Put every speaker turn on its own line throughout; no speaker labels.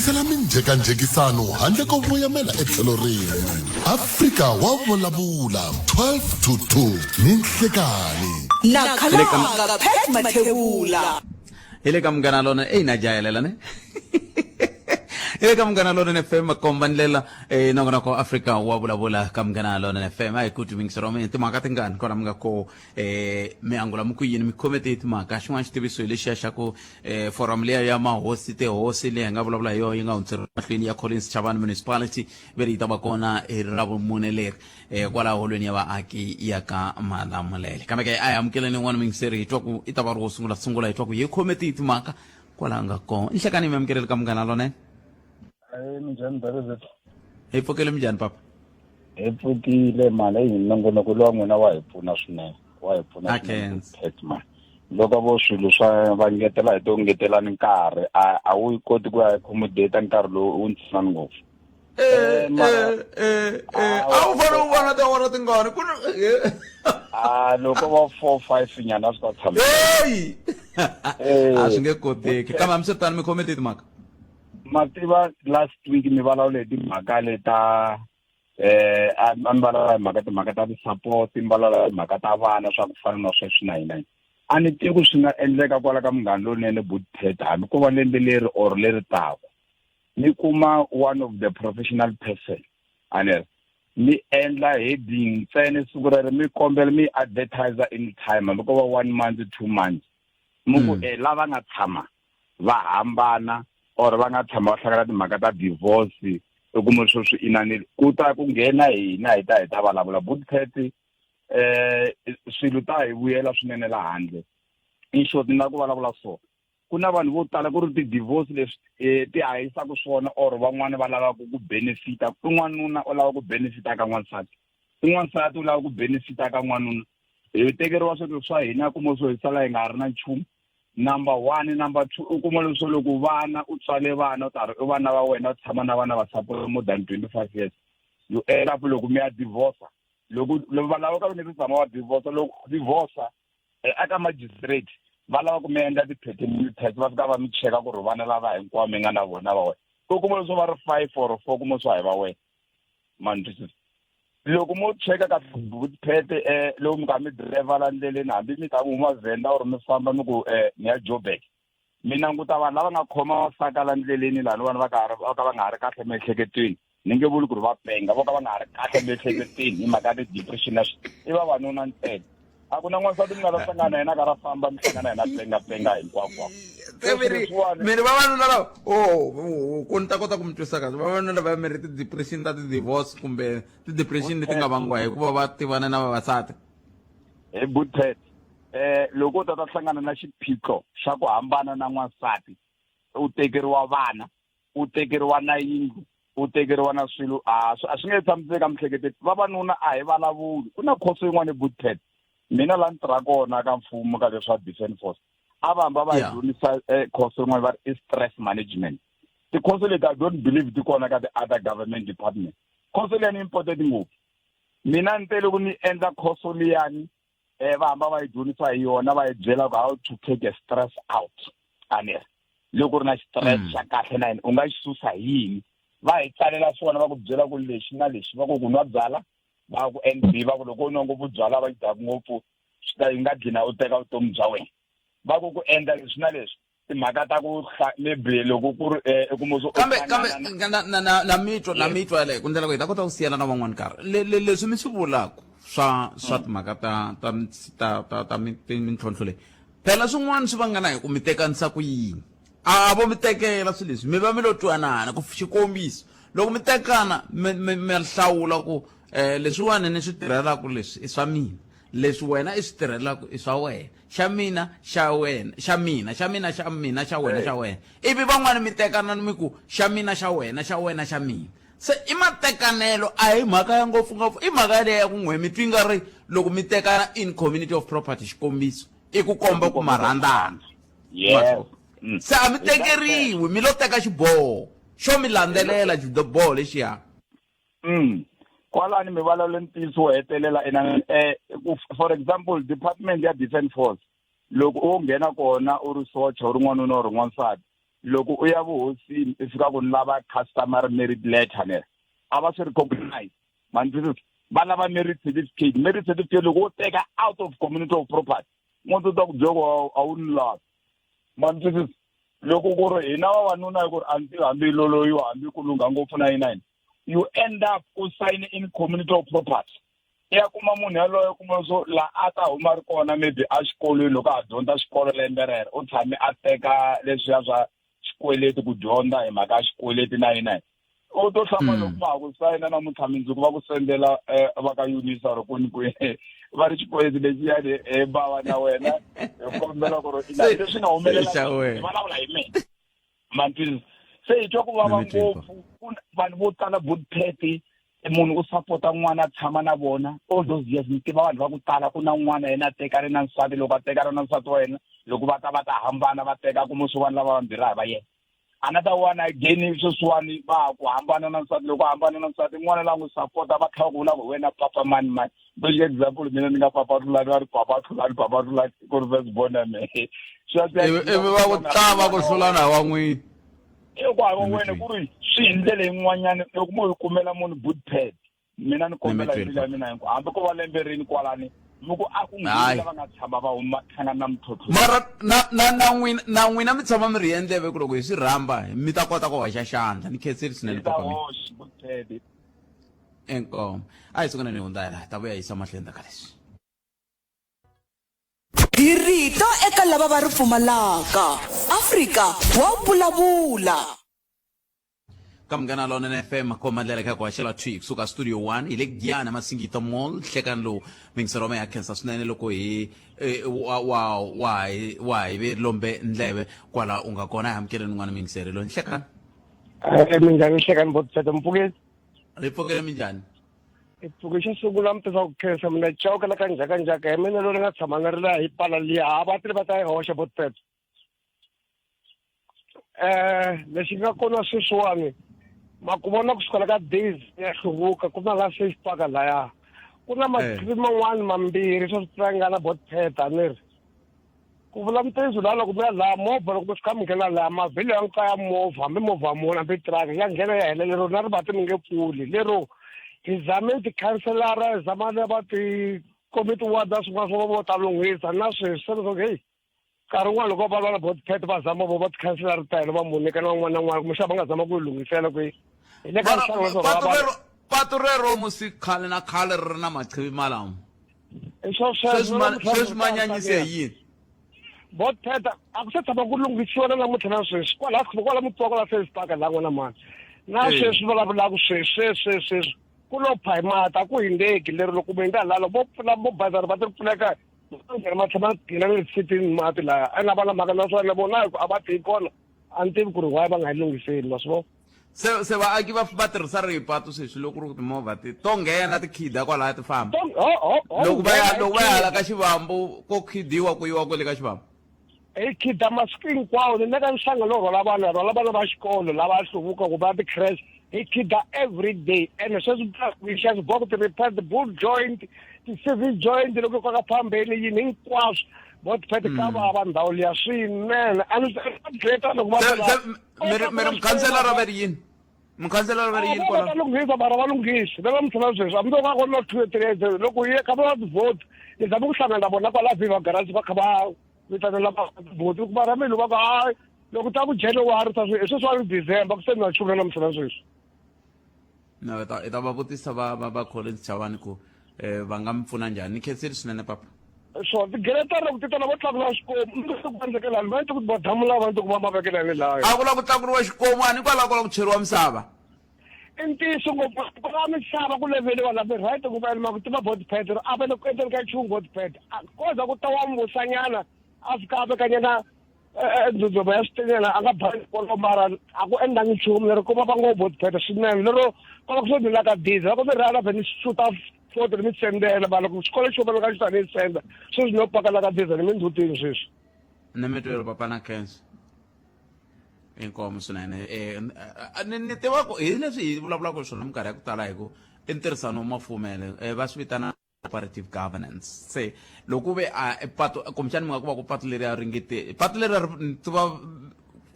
yingisela minjhekanjhekisano handle ko voyamela etlhelo rin'we. Afrika wa vulavula 12 to 2 ni Nhlekani.
Nakhala Pet Mathebula.
Ile kamngana lona na jayelela ne. Ile kamngana lona ne FM kombanlela nongona ko Africa wa vulavula kamngana lona ne FM ay kuthi mingisarome timaka tingani kona mga ko meangula mukuyini mikomete timaka xin'wana xitiviso lexi xa ku forum leya ya mahosi hosi leyi nga vulavula yo yi nga hundzeri mahlweni ya Collins Chavani municipality veri ta va kona ravumuneleri kwala holweni ya vaaki ya ka Malamulele kambe ke ay amukele ni n'wana mingiseri hitwa ku ita va ro sungula hitwa ku yi komete timaka kwala nga ko Nhlekani memukele kamngana lona
Njani Bharat?
Hi pfukile mjani papa?
Hi pfukile mali hi nongonoko lowa n'wina wa hi pfuna swinene. Wa hi pfuna swinene. Loko vo swilo swa va ngetela hi to ngetelana nkarhi a wu koti ku accommodate nkarhi lowu wu ntsanana ngopfu.
A wu fane u vona tiawara tingani ku
loko va 4-5 nyana swi ta tshama.
A swi nge koteki kambe hambiswiritano mi khome timhaka
Mativa last week ni vulavule hi timhaka leta a ni vulavula hi timhaka ta support ni vulavula hi timhaka ta vana swa ku fana na sweswi na hina a ni tivi ku swi nga endleka kwala ka munghana lonene Bootpet hambi ko va lembe leri or leri taka ni kuma one of the professional person ane ni endla heading ntsena siku rero mi kombela mi advertiser in time hambi ko va 1 month 2 months muku lava nga tshama va hambana or va nga tshama va hlangana timhaka ta divorce kuma leswo swi inani ku ta ku nghena hina hi ta vulavula Bootpet swilo ta hi vuyela swinene la handle in short na ku vulavula so ku na vanhu vo tala ku ri ti-divorce leswi ti hayisaku swona or van'wana va lava ku benefita kun'wanuna u lava ku benefita ka n'wansati un'wansati u lava ku benefita ka n'wanuna hi tekeriwa swilo swa hina kuma swo hi sala hi nga ri na nchumu number 1 number 2 u kuma leswo loko vana u tswale vana u tari vana va wena u tshama na vana va support more than 25 years you end up loko mi ya divorce loko va lava ka ni tshama wa divorce aka magistrate va lava ku mi endla ti-paternity test va fika va mi cheka ku ri vana lava hinkwavo mi nga na vona va wena ku kuma leswo va ri 5 or 4 kuma swo hi va wena man twisisa loko mo cheka ka Bootpet loko mi ka mi driver la ndleleni hambi mi ta huma Venda or mi famba mi ku ni ya Joburg mi languta vanhu lava nga khoma vasaka la ndleleni lani vanhu va ka va nga ri kahle miehleketweni ni nge vuli ku ri va penga vo ka va nga ri kahle miehleketweni hi mhaka ti-depression i vavanuna ntsena a ku na n'wansati mi nga ta hlangana yena ka ra famba mi hlangana yena penga hinkwako
miri vavanuna lava ku ni ta kota ku mi twisa kahle vavanuna lava mi ri ti-depression ta ti-divorce kumbe ti-depression leti nga vangiwa hi ku va va tivana na vavasati
hi Bootpet loko u ta hlangana na xiphiqo xa ku hambana na n'wansati u tekeriwa vana u tekeriwa na yindlu u tekeriwa na swilo a swi nge tshamiseki ka mihleketo vavanuna a hi vulavuli ku na khoso yin'wana Bootpet mina la ni tirha kona ka mfumo ka leswa defence force a va hamba va hi dyondzisa khoso yin'wana va ri stress management tikhoso leti I don't believe ti kona ka the-other government department khoso liyani important ngopfu mina ni tele ku ni endla khoso liyani va hamba va hi dyondzisa hi yona va hi byela ku how to take a stress out ane loko ri na stress xa kahle na yini u nga xi susa hi yini va hi tsalela swona va ku byela ku lexi na lexi va ku nwa byala va ku NB va ku loko u nwa ngopfu byala va dyaku ngopfu swi ta yi nga dlina u teka vutomi bya wena va ku endla leswi na leswi timhaka ta ku maybe loko ku ri
kambe na mitwa le ku ndlela ku hi ta kota ku siyana na van'wana nkarhi leswi mi swi vulaku swa timhaka ta mintlhontlho leyi phela swin'wana swi vangana hi ku mi tekanisa ku yini a vo mi tekela swilo leswi mi va mi lo twanana ku xikombiso loko mi tekana mi hlawula ku leswiwani ni swi tirhelaku leswi i swa mina leswi wena i swi tirhelaku i swa wena xa mina xa wena xa mina xa mina xa mina xa wena xa wena ivi van'wani mi tekana mi ku xa mina xa wena xa wena xa mina se i matekanelo a hi mhaka ya ngopfungopfu i mhaka leya ya ku n'we mi twi nga ri loko mi tekana in community of property xikombiso i ku komba ku marhandzana se a mi tekeriwi mi lo teka xiboho xo mi landzelela xiboho lexiya
kwalani mi vulavule ntiyiso wo hetelela for example department ya defence force loko u nghena kona u ri socha u ri n'wanuna u ri n'wansati loko u ya vuhosini i fika ku ni lava customary merit letter ne a va swi recognize man twisisa va lava merit certificate loko u teka out of community of property munhu ta ku byoko a wu ni lavi man twisisa loko ku ri hina vavanuna ku ri hambi loloyiwa hambi ku lungha ngopfu na yina you end up u sign in community of property ya kuma munhu yaloyo kuma so la a ta huma ri kona maybe a xikolweni loko a dyondza xikolo lembe rero u tshame a teka leswiya swa xikweleti ku dyondza hi mhaka xikweleti na yina u to hlama loko ma ha ku sayina na mutshami ku va ku sendela va ka unisa ro kuni va ri xikweleti lexiya bava na wena hi kombela ku ri leswi nga humelela hi vulavula hi mina mantwisa se hi twa ku vava ngopfu vanhu vo tala budpeti munhu u sapota n'wana a tshama na vona all those years ni tiva vanhu va ku tala ku na n'wana yena a tekane na nsati loko a tekana na nsati wa yena loko va ta hambana va teka ku musi vanhu lava vambirhi va yena another one again sweswiwani va ku hambana na nsati loko hambana na nsati n'wana la n'wi sapota va tlhela ku vula ku wena papa mani for example mina ni nga papatulani va ri papatulani ku ri first born ya mehe
ivi va ku tlava ku hlulana wa n'wini
hikwavo wena ku ri swi hi ndlela yin'wanyana loko mo hi kumela munhu budped mina ni kombela hi mbilu ya mina hinkwayo hambi ko va lembe rini kwalani loko a ku ngheni lava nga tshama va huma tlhanga na mintlhontlho
mara na n'wina mi tshama mi ri endleve ku loko hi swi rhamba mi ta kota ku hoxa xandla ni khenseli swinene papa
budped
enkomo a hi sukuna ni hundza hi ta vuya yisa mahlweni ka leswi
hi rito eka lava va ri pfumalaka Afrika wa vulavula
ka Munghana Lonene FM komandlela ka kwa xela tweet suka studio 1 ile gyana masingito mall hlekani lowu mingisero ya khensa swinene loko hi wa hi lombe ndleve kwala u nga kona hamkeleni n'wana mingisero lo hlekani
minjhani hlekani botseta mpfukeni
ri pfukele minjhani
mpfuke xo sungula mi tisa ku khensa mina chawukela ka njhakanjhaka hi mina lo ni nga tshama ni ri laha hi pala liya a va tiri va ta yi hoxa botseta lexi nga kona sweswiwani ma ku vona kusukela ka days ya hluvuka ku na la safe park laya ku na makhiri man'wani mambirhi swo tlangana botpheta ni ri ku vula mutiso la loko mi ya laha movha loko mi fika mi nghena laha mavhilwa ya nkaya movha hambi movha muni hambi tiraka ya nghena ya helelero na rivati mi nge pfuli lero hi zame tikhanselara hi zama va ti-committee warda swin'wana swo va ta lunghisa na sweswi se leswaku heyi nkarhi wun'wana loko va lava botpet va zama vo va tikhanselara ta hina va munyika na un'wana na un'wana kumbexana va nga zama ku yi lunghisela kwihi hi le ka
patu rero musi khale na khale ri ri na machivi malamu sweswi manyanyise hi yini
botpet a ku se tshama ku lunghisiwa na namuntlha na sweswi kwala mutwa kwala face park la n'wana mani na sweswi vulavulaka sweswi ku lo pha hi mati a ku hindeki leri loko mi nga lala vo pfula mobazari va ti pfuleka nghena ma tshama gina ni sitini mati laya a nga va na mhaka na swona vona a va tihi kona a ni tivi ku ri why va nga yi lunghiseli ma swi vona
se vaaki va tirhisa rihi patu sweswi loko ri timovha to nghena tikhida kwalaya ti famba loko va ya hala ka xivambu ko khidiwa ku yiwa kwale ka xivambu
hi khida masiku hinkwawo ni neka nhlangano rhwala vana va xikolo lava hluvuka ku va ti-crash hi khida every day ene sweswi xasiboka ti-repair the-boot joint ti-civil joint loko ka phambeni yini hinkwaswo botpet ka vava ndhawu liya swinene greta loko
mi ri mukhanselara va ri yini mukhanselara va ri yini
va lunghisa mara va lunghisi lava mi tshama sweswi hambi va kona 2-3 days loko hi kha va ti-vote hi zama ku hlangana na vona kwala viva garage va kha va vitanela vote ku mara melu va ku hayi loko ta ku January ta sweswi sweswi December ku se na nchumu na mi tshama sweswi
no hi ta va vutisa va Collins Chavani ku va nga mi pfuna njhani ni khenseli swinene papa
so tigeretara loko ti tala vo tlakula xikomu ku endlekelani va enti ku vadamula va enti ku va mavekelani layo
a ku la ku tlakuriwa xikomu a ni kwalaho ku la ku cheriwa misava
i ntiyiso ngopfu ku va misava ku leveliwa laha right ku va yelima ku tiva botpet a vele ku endleni ka nchumu botpet koza ku ta wa mbusanyana a fika a vekanyana ndzudzoma ya switenyela a nga bari kolo mara a ku endlangi nchumu lero ku va va ngo botpet swinene lero ko va ku swo dlula ka diesel loko mi ri hala vheni suta foto mi sendela va loko xikolo xo vela ka xi tani senda sweswi no pakala ka diesel mi ndhutini sweswi
ni mi twela papa na khensa inkomo swinene ni tiva ku hi leswi hi vulavulaka swona minkarhi ya ku tala hi ku i ntirhisano wa mafumele va swi vitana cooperative governance se loko ve patu kumbexani mi nga ku va ku patu leri ya ringete patu leri tiva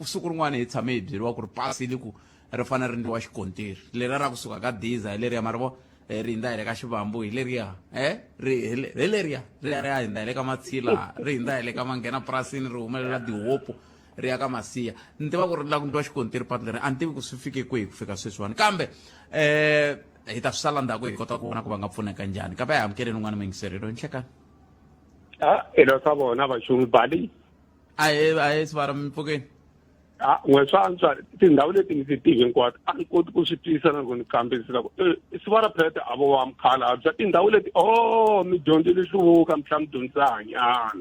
siku rin'wana hi tshame hi byeriwa ku ri pasi li ku ri fanele ri endliwa xikontiri leri ra kusuka ka diesel hi leriya marivo ri hindza hi le ka xivambu hi leriya hi leriya ri ya hindza hi le ka matshila ri hindza hi le ka manghena purasini ri humelela tihopo ri ya ka masiya ni tiva ku ri la ku endliwa xikontiri patu leri a ni tivi ku swi fike kwihi ku fika sweswiwani kambe hi ta swi sala ndzhaku hi kota ku vona ku va nga pfuneka njhani kambe hi amukeleni un'wana mingiserelo ni hlekani
ilo swa vona vaxumi bali
ahe swi vara mipfukeni
n'we swa antswa tindhawu leti ni ti tivi hinkwato a ni koti ku swi twisisa na ku ni kambisisa ku swi va ra phete avo wa mukhalabya tindhawu leti mi dyondzile hluvuka mi tlha mi dyondzisa hanyana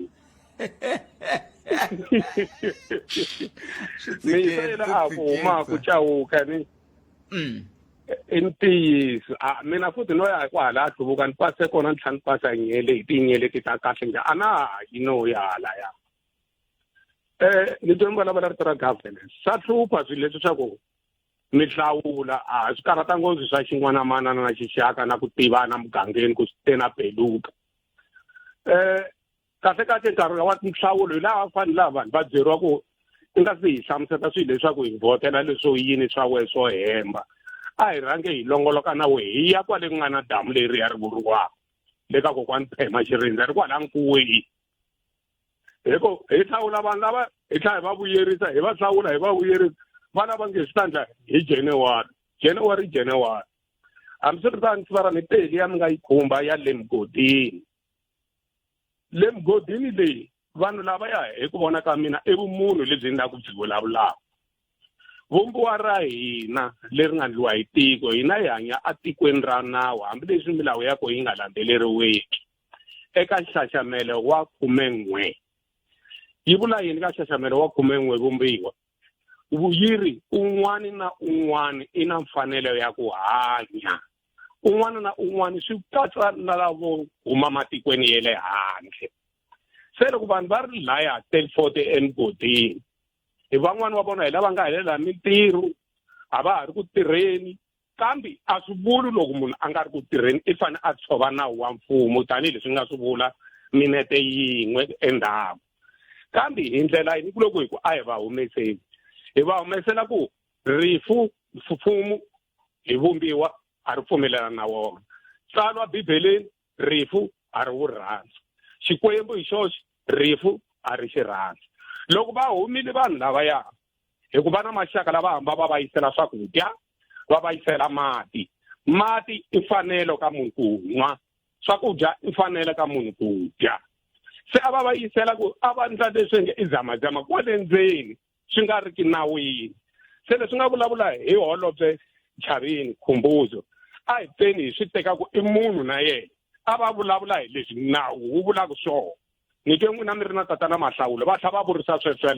mi yisela a ku huma ku cawuka ni i ntiyiso mina futhi no ya hi ku hala a hluvuka ni pase kona ni tlha ni pasa nyele hi tinyeleti ta kahle nja a na hayi no ya halaya ni twe mi vulavula rito ra governance swa hlupha swilo leswi swa ku mi hlawula swi karata ngopfu swa xin'wanamanana na xixaka na ku tivana mugangeni ku swi te na beluka kahle nkarhi wa nhlawulo hi laha fanela vanhu va byeriwa ku i nga si hi hlamuseta swilo leswaku hi vhotela leswo yini swa wehe swo hemba a hi rhange hi longoloka na wehe hi ya kwale ku nga na damu leri ya ri vuriwaka le ka kokwani Phema Xirindza ri kwala nkuwehi hiko hi hlawula vanhu lava hi tlha hi va vuyerisa hi va hlawula hi va vuyerisa va lava nge swi tandla hi January hambiswiritano swi vara ni teli ya mi nga yi khumba ya le mugodini leyi vanhu lava ya hi ku vona ka mina i vumunhu lebyi nga ku byi vulavulaka vumbiwa ra hina leri nga ndliwa hi tiko hina hi hanya a tikweni ra nawu hambileswi milawu ya ko yi nga landzeleriweki eka nxaxamelo wa 11 yi vula yini ka nxaxamelo wa 11 vumbiwa vuyiri un'wana na un'wana i na mfanelo ya ku hanya un'wana na un'wana swi katsa na lavo huma matikweni ya le handle se loko vanhu va ri laya Telfort emugodini hi van'wani va vona hi lava nga helela mintirho a va ha ri ku tirheni kambe a swi vuli loko munhu a nga ri ku tirheni i fanele a tshova nawu wa mfumo tanihileswi nga swi vula minete yin'we endzhaku kambe hi ndlela yini ku loko hi ku a hi va humeseni hi va humesela ku rifu mfumo hi vumbiwa a ri pfumelelana na wona tsalwa bibeleni rifu a ri wu rhandza xikwembu hi xoxe rifu a ri xi rhandza loko va humile vanhu lavaya hi ku va na maxaka lava hamba va yisela swakudya va yisela mati i mfanelo ka munhu ku nwa swakudya i mfanelo ka munhu ku dya se a va yisela ku a va ndla leswi nge i zamazama kwale ndzeni swi nga ri ki nawini se leswi nga vulavula hi holobye Chavini Khumbudzo a hi teni hi swi teka ku i munhu na yena a va vulavula hi leswi nawu wu vulaka swona ni ke n'wina mi ri na tatana Mahlawulo va tlha va vurisa sweswo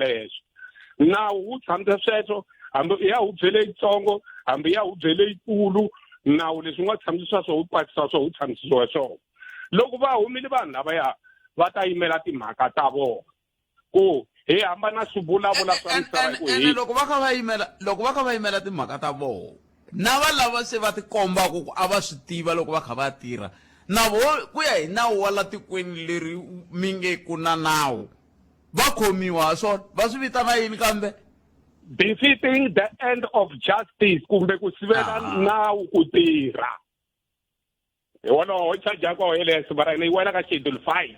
nawu wu tshamisa sweswo hambi i ya wu byele yitsongo hambi ya wu byele yikulu nawu leswi nga tshamisa swo wu patisa swo wu tshamisiwa swona loko va humile vanhu lavaya va ta yimela timhaka ta vona ku hi hambana swivulavula swa misava ku hi
loko va kha va yimela timhaka ta vona na va lava se va ti komba ku a va swi tiva loko va kha va tirha na vo ku ya hi nawu wa la tikweni leri mi nge ku na nawu va khomiwa swona va swi vitana yini kambe
defeating the end of justice kumbe ku sivela nawu ku tirha hi wona ho chaja ko hele sibara ni wena ka schedule 5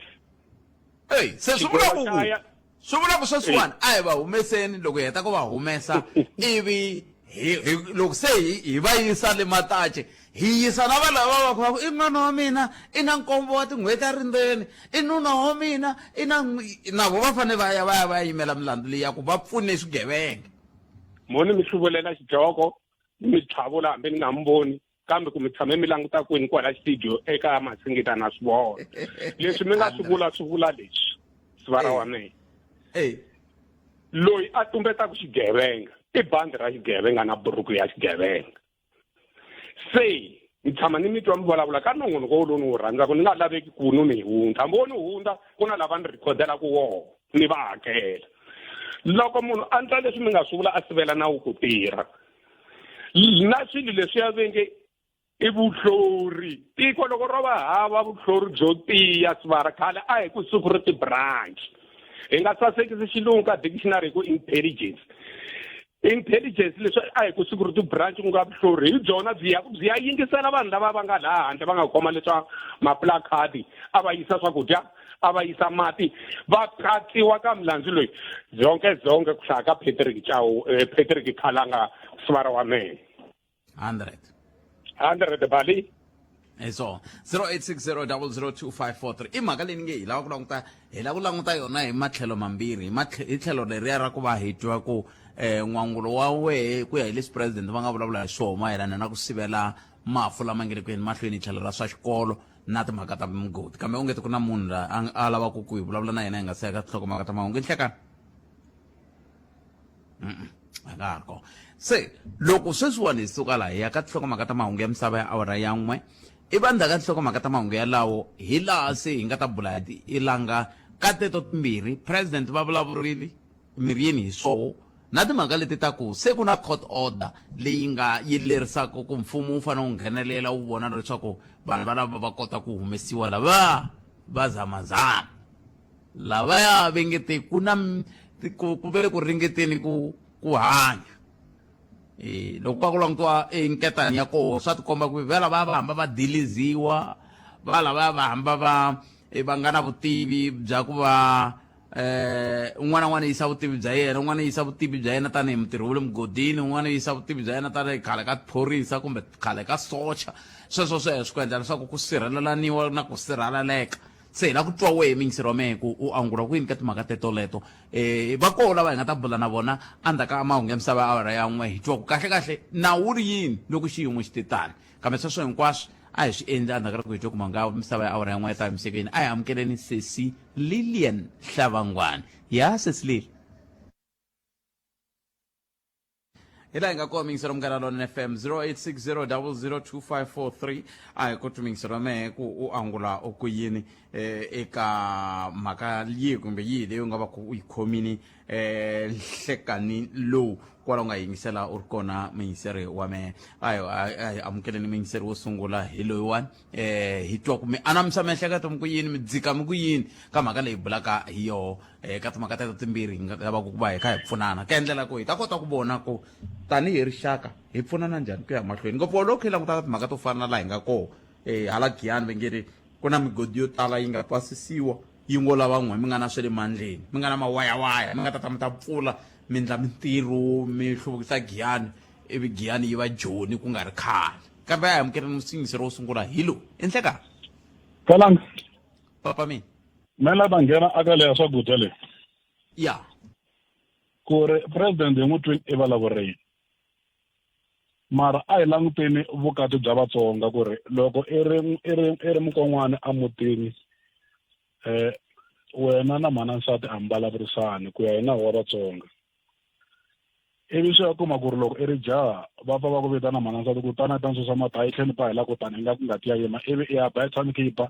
se swi vula ku sweswiwani a hi va humeseni loko hi heta ku va humesa ivi loko se hi va yisa le matache hi yisa na va lava va ku i n'wana wa mina i na nkombo wa tin'hweti a rindzeni i nuna wa mina i na vo va fanele va ya yimela milandzu leyi ya ku va pfune swigevenga
moni mi hluvulela xidloko mi tlhavula hambi ni nga mi voni kambe ku mi tshame mi languta kwini kwala studio eka masingita na swivona leswi mi nga swi vula leswi sivara wa mina loyi a tumbetaka xigevenga i bandi ra xigevenga na buruku ya xigevenga se ni tshama ni mitwa mi vulavula ka nongonoko lowu ni wu rhandzaka ni nga laveki ku ni hundza hambi wo ni hundza ku na lava ni rhikhodelaku wona ni va hakela loko munhu a ndla leswi mi nga swi vula a sivela nawu ku tirha na swilo leswi ya venge i vuhlori tiko loko ro va hava vuhlori byo tiya swivara khale a hi ku security branch hi nga sasekisi xilungu ka dictionary ku intelligence leswi a hi ku security branch ku nga vuhlori hi byona byi ya yingisela vanhu lava va nga laha handle va nga khoma leswa maplakati a va yisa swakudya a va yisa mati va katsiwa ka milandzu loyi zonke ku hlaya ka Patrick Khalanga swara wa mehe 100 bali
so 0860002543 i mhaka leyi ni nge hi lava ku languta yona hi matlhelo mambirhi hi tlhelo leriya ra ku va hi twa ku n'wangulo wa wehe ku ya hi leswi president va nga vulavula hi swona mayelana na ku sivela mafu lama nge le ku yeni mahlweni hi tlhelo ra swa xikolo na timhaka ta mugodi kambe u nge ti ku na munhu la a lavaka ku hi vulavula na yena hi nga se ya ka tinhlokomhaka ta mahungu nhlekani a nga ha ri kona se loko sweswiwani hi suka laha hi ya ka tinhlokomhaka ta mahungu ya misava ya awara ya 1 i va ndzhaku ka tinhlokomhaka ta mahungu ya lawo hi laha se hi nga ta bula i langa ka teto timbirhi president va vulavurile mirini hi swoho na timhaka leti ta ku se ku na court order leyi nga yi lerisaka ku mfumo wu fanele wu nghenelela wu vona leswaku vanhu valava va kota ku humesiwa lava va zamazama lavaya va ngete ku na ku vele ku ringeteni ku hanya loko ka ku langutiwa nketani ya koho swa tikomba ku va lava va hamba va diliziwa va lava va hamba va nga na vutivi bya ku va un'wana n'wana yisa vutivi bya yena un'wana yisa vutivi bya yena tanihi mutirhi wa le mugodini un'wana yisa vutivi bya yena tanihi khale ka phorisa kumbe khale ka socha sweswo swi ku endla leswaku ku sirhelelaniwa na ku sirheleleka se hi lava ku twa wehe mingiseri wa mehe ku u angula kwini ka timhaka teto leto va koho lava hi nga ta bula na vona endzhaku ka mahungu ya misava ya awara ya 1 hi twa ku kahle nawu wu ri yini loko xiyimo xi titani kambe sweswo hinkwaswo a hi swi endli endzhaku ka ku hi twa ku mahungu ya misava ya awara ya 1 ya ta emisekeni a hi amukeleni sesi Lilian Hlavangwane ya sesi Lili hi laha hi nga kona mingisero munghana lona FM 0860002543 a hi koti mingisero wa mehe ku u angula ku yini eka mhaka yihi kumbe yihi leyi u nga va ku u yi khomini nhlekani lowu kwalaho nga yingisela u ri kona mingiseri wa mehe a hi amukeleni mingiseri wo sungula hi loyiwani hi twa ku mi anamisa miehleketo mi ku yini mi dzika mi ku yini ka mhaka leyi bulaka hi yoho ka timhaka teto timbirhi hi nga lavaku ku va hi kha hi pfunana ka endlela ku hi ta kota ku vona ku tanihi rixaka hi pfunana njhani ku ya mahlweni ngopfu loko hi langutaka timhaka to fana na laha hi nga koho hala Giyani va nge ri ku na migodi yo tala yi nga pasisiwa yi ngo lava n'we mi nga na swe le mandleni mi nga na mawayawaya mi nga ta mi ta pfula mi ndla mintirho mi hluvukisa Giyani ivi Giyani yi va joni ku nga ri khale kambe a hi amukeleni musingiseri wo sungula hi lowu enhlekani
Kalanga
papa mina
mela ta nghena aka leya swakudya leyi
ya
ku ri president hi n'wi twini i vulavureni mara a hi languteni vukati bya Vatsonga ku ri loko i ri mukon'wana a mutini wena na mhana nsati a mi vulavurisani ku ya hi nawu wa Vatsonga ivi swi ya kuma ku ri loko i ri jaha va pfa va ku vitana mhana nsati ku tana ta nsusa mata i tlheni pa hi la ku tani i nga ku ngati ya yima ivi i ya ba timekeeper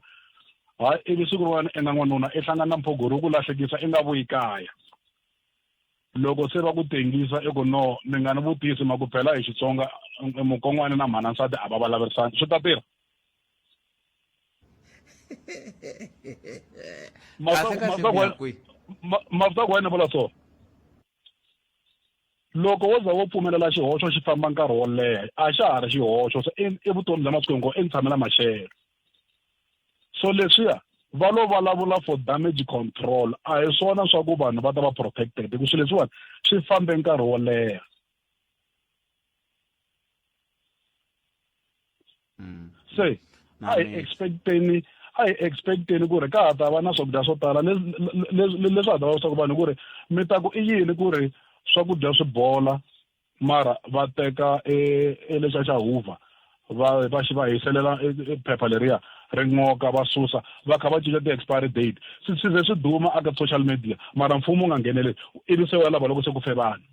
hayi ivi siku rin'wana i nga n'wanuna i hlangana na mphogori ku lahlekisa i nga vuyi kaya loko se va ku tengisa i ku no mi nga ni vutisi ma ku phela hi Xitsonga mukon'wana na mhana nsati a va vulavurisani swi ta tirha mafuta ku wena vula so loko wo za wo pfumelela xihoxo xi famba nkarhi wo leha a xa ha ri xihoxo so i vutomi bya masiku hinkwawo i ni tshamela maxelo so leswiya va lo vulavula for damage control a hi swona swa ku vanhu va ta va protected hi ku swilo leswiwani swi fambe nkarhi wo leha se a hi expecteni ku ri ka ha ta va na swakudya swo tala leswi ha ta va swa ku vanhu ku ri mi ta ku i yini ku ri swakudya swi bola mara va teka lexa xa Hoover va xi va hiselela phepha leriya ri ngoka va susa va kha va cinca ti-expiry date swi ze swi duma aka social media mara mfumo wu nga ngheneleli ivi se lava loko se ku fe vanhu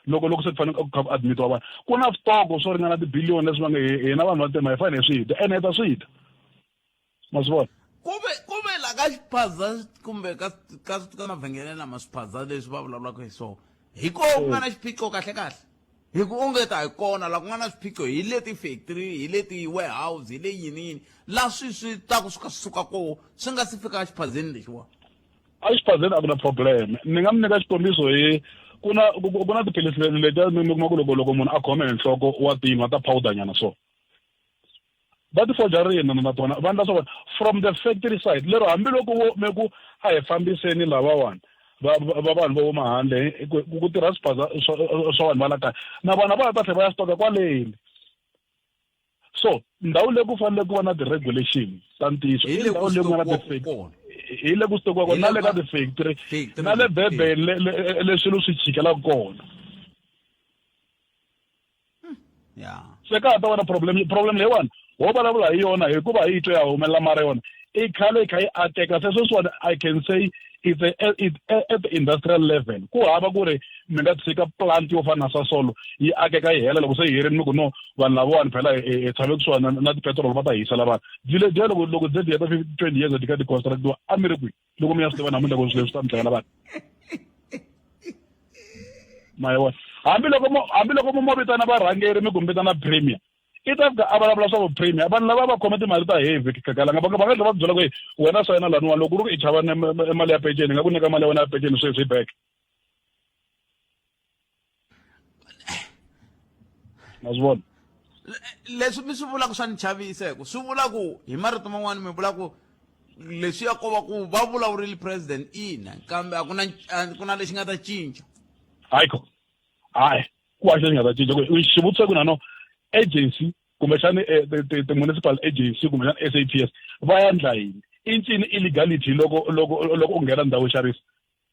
loko se ku fanele ku kha admitiwa vanhu ku na switoko swo ringana tibiliyoni leswi va nge hina vanhu va ntima hi fanele hi swi dya ene hi ta swi dya ma swi vona
kumbe la ka xiphaza kumbe ka mavhengele lama swiphaza leswi va vulavulaka hi swona hi kona ku nga na xiphiqo kahle hi ku onge ta hi kona la ku nga na swiphiqo hi le ti-factory hi le ti-warehouse hi le yinini la swi ta ku suka koho swi nga si fika xiphazeni lexiwa
exipazeni a ku na problem ni nga mi nyika xikombiso hi ku na tiphilisi letiya mi kuma ku loko munhu a khome hi nhloko wa tinwa ta powder nyana so va ti forgerini na tona va endla swa from the factory side lero hambiloko me ku a hi fambiseni lavawani va vanhu vo mahandle ku tirha swipaza swa vanhu va la kaya na vona va ta tlhela va ya stoka kwaleni so ndhawu leyi ku fanele ku va na ti-regulation ta ntiyiso i ndhawu leyi ku nga na ti-factory hi le ku stokiwa kona na le ka ti-factory na le bebeni le swilo swi chikelaka kona se ka ha ta va na problem leyiwani wo vulavula hi yona hikuva hi twe ya humelela mara yona i khale i kha yi ateka se sweswiwani I can say it's at the industrial level ku hava ku ri mi nga tshika plant yo fana na Sasol yi akeka yi hela loko se yi herini mi ku no vanhu lavawani phela hi tshame kusuhana na tipetrol va ta hisela vanhu dile dya loko ze heta 20 years ti kha ti-constructiwa a mi ri kwihi loko mi ya swi tiva namuntlha ku swilo swi ta mi dlayela vanhu ma yi vona hambiloko mo vitana varhangeri mi kumbe vitana premier i ta fika a vulavula swa vu premier vanhu lava va khome timali ta heavy kakalanga va nga tlhela va byela ku wena sayina laniwani loko ku ri i chava mali ya peceni nga ku nyika mali ya wena ya peceni swi back ma swi vona
leswi mi swi vulaka swa ni chavisa hi ku swi vula ku hi marito man'wani mi vula ku leswi ya ko va ku va vulavurile president ina kambe a ku na lexi nga ta cinca
hayi ku haxa xi nga ta cinca ku xivutiso ku nano agency kumbexani ti-municipal agency kumbexani SAPS va endla yini i ncini illegality loko u nghena ndhawu xavisa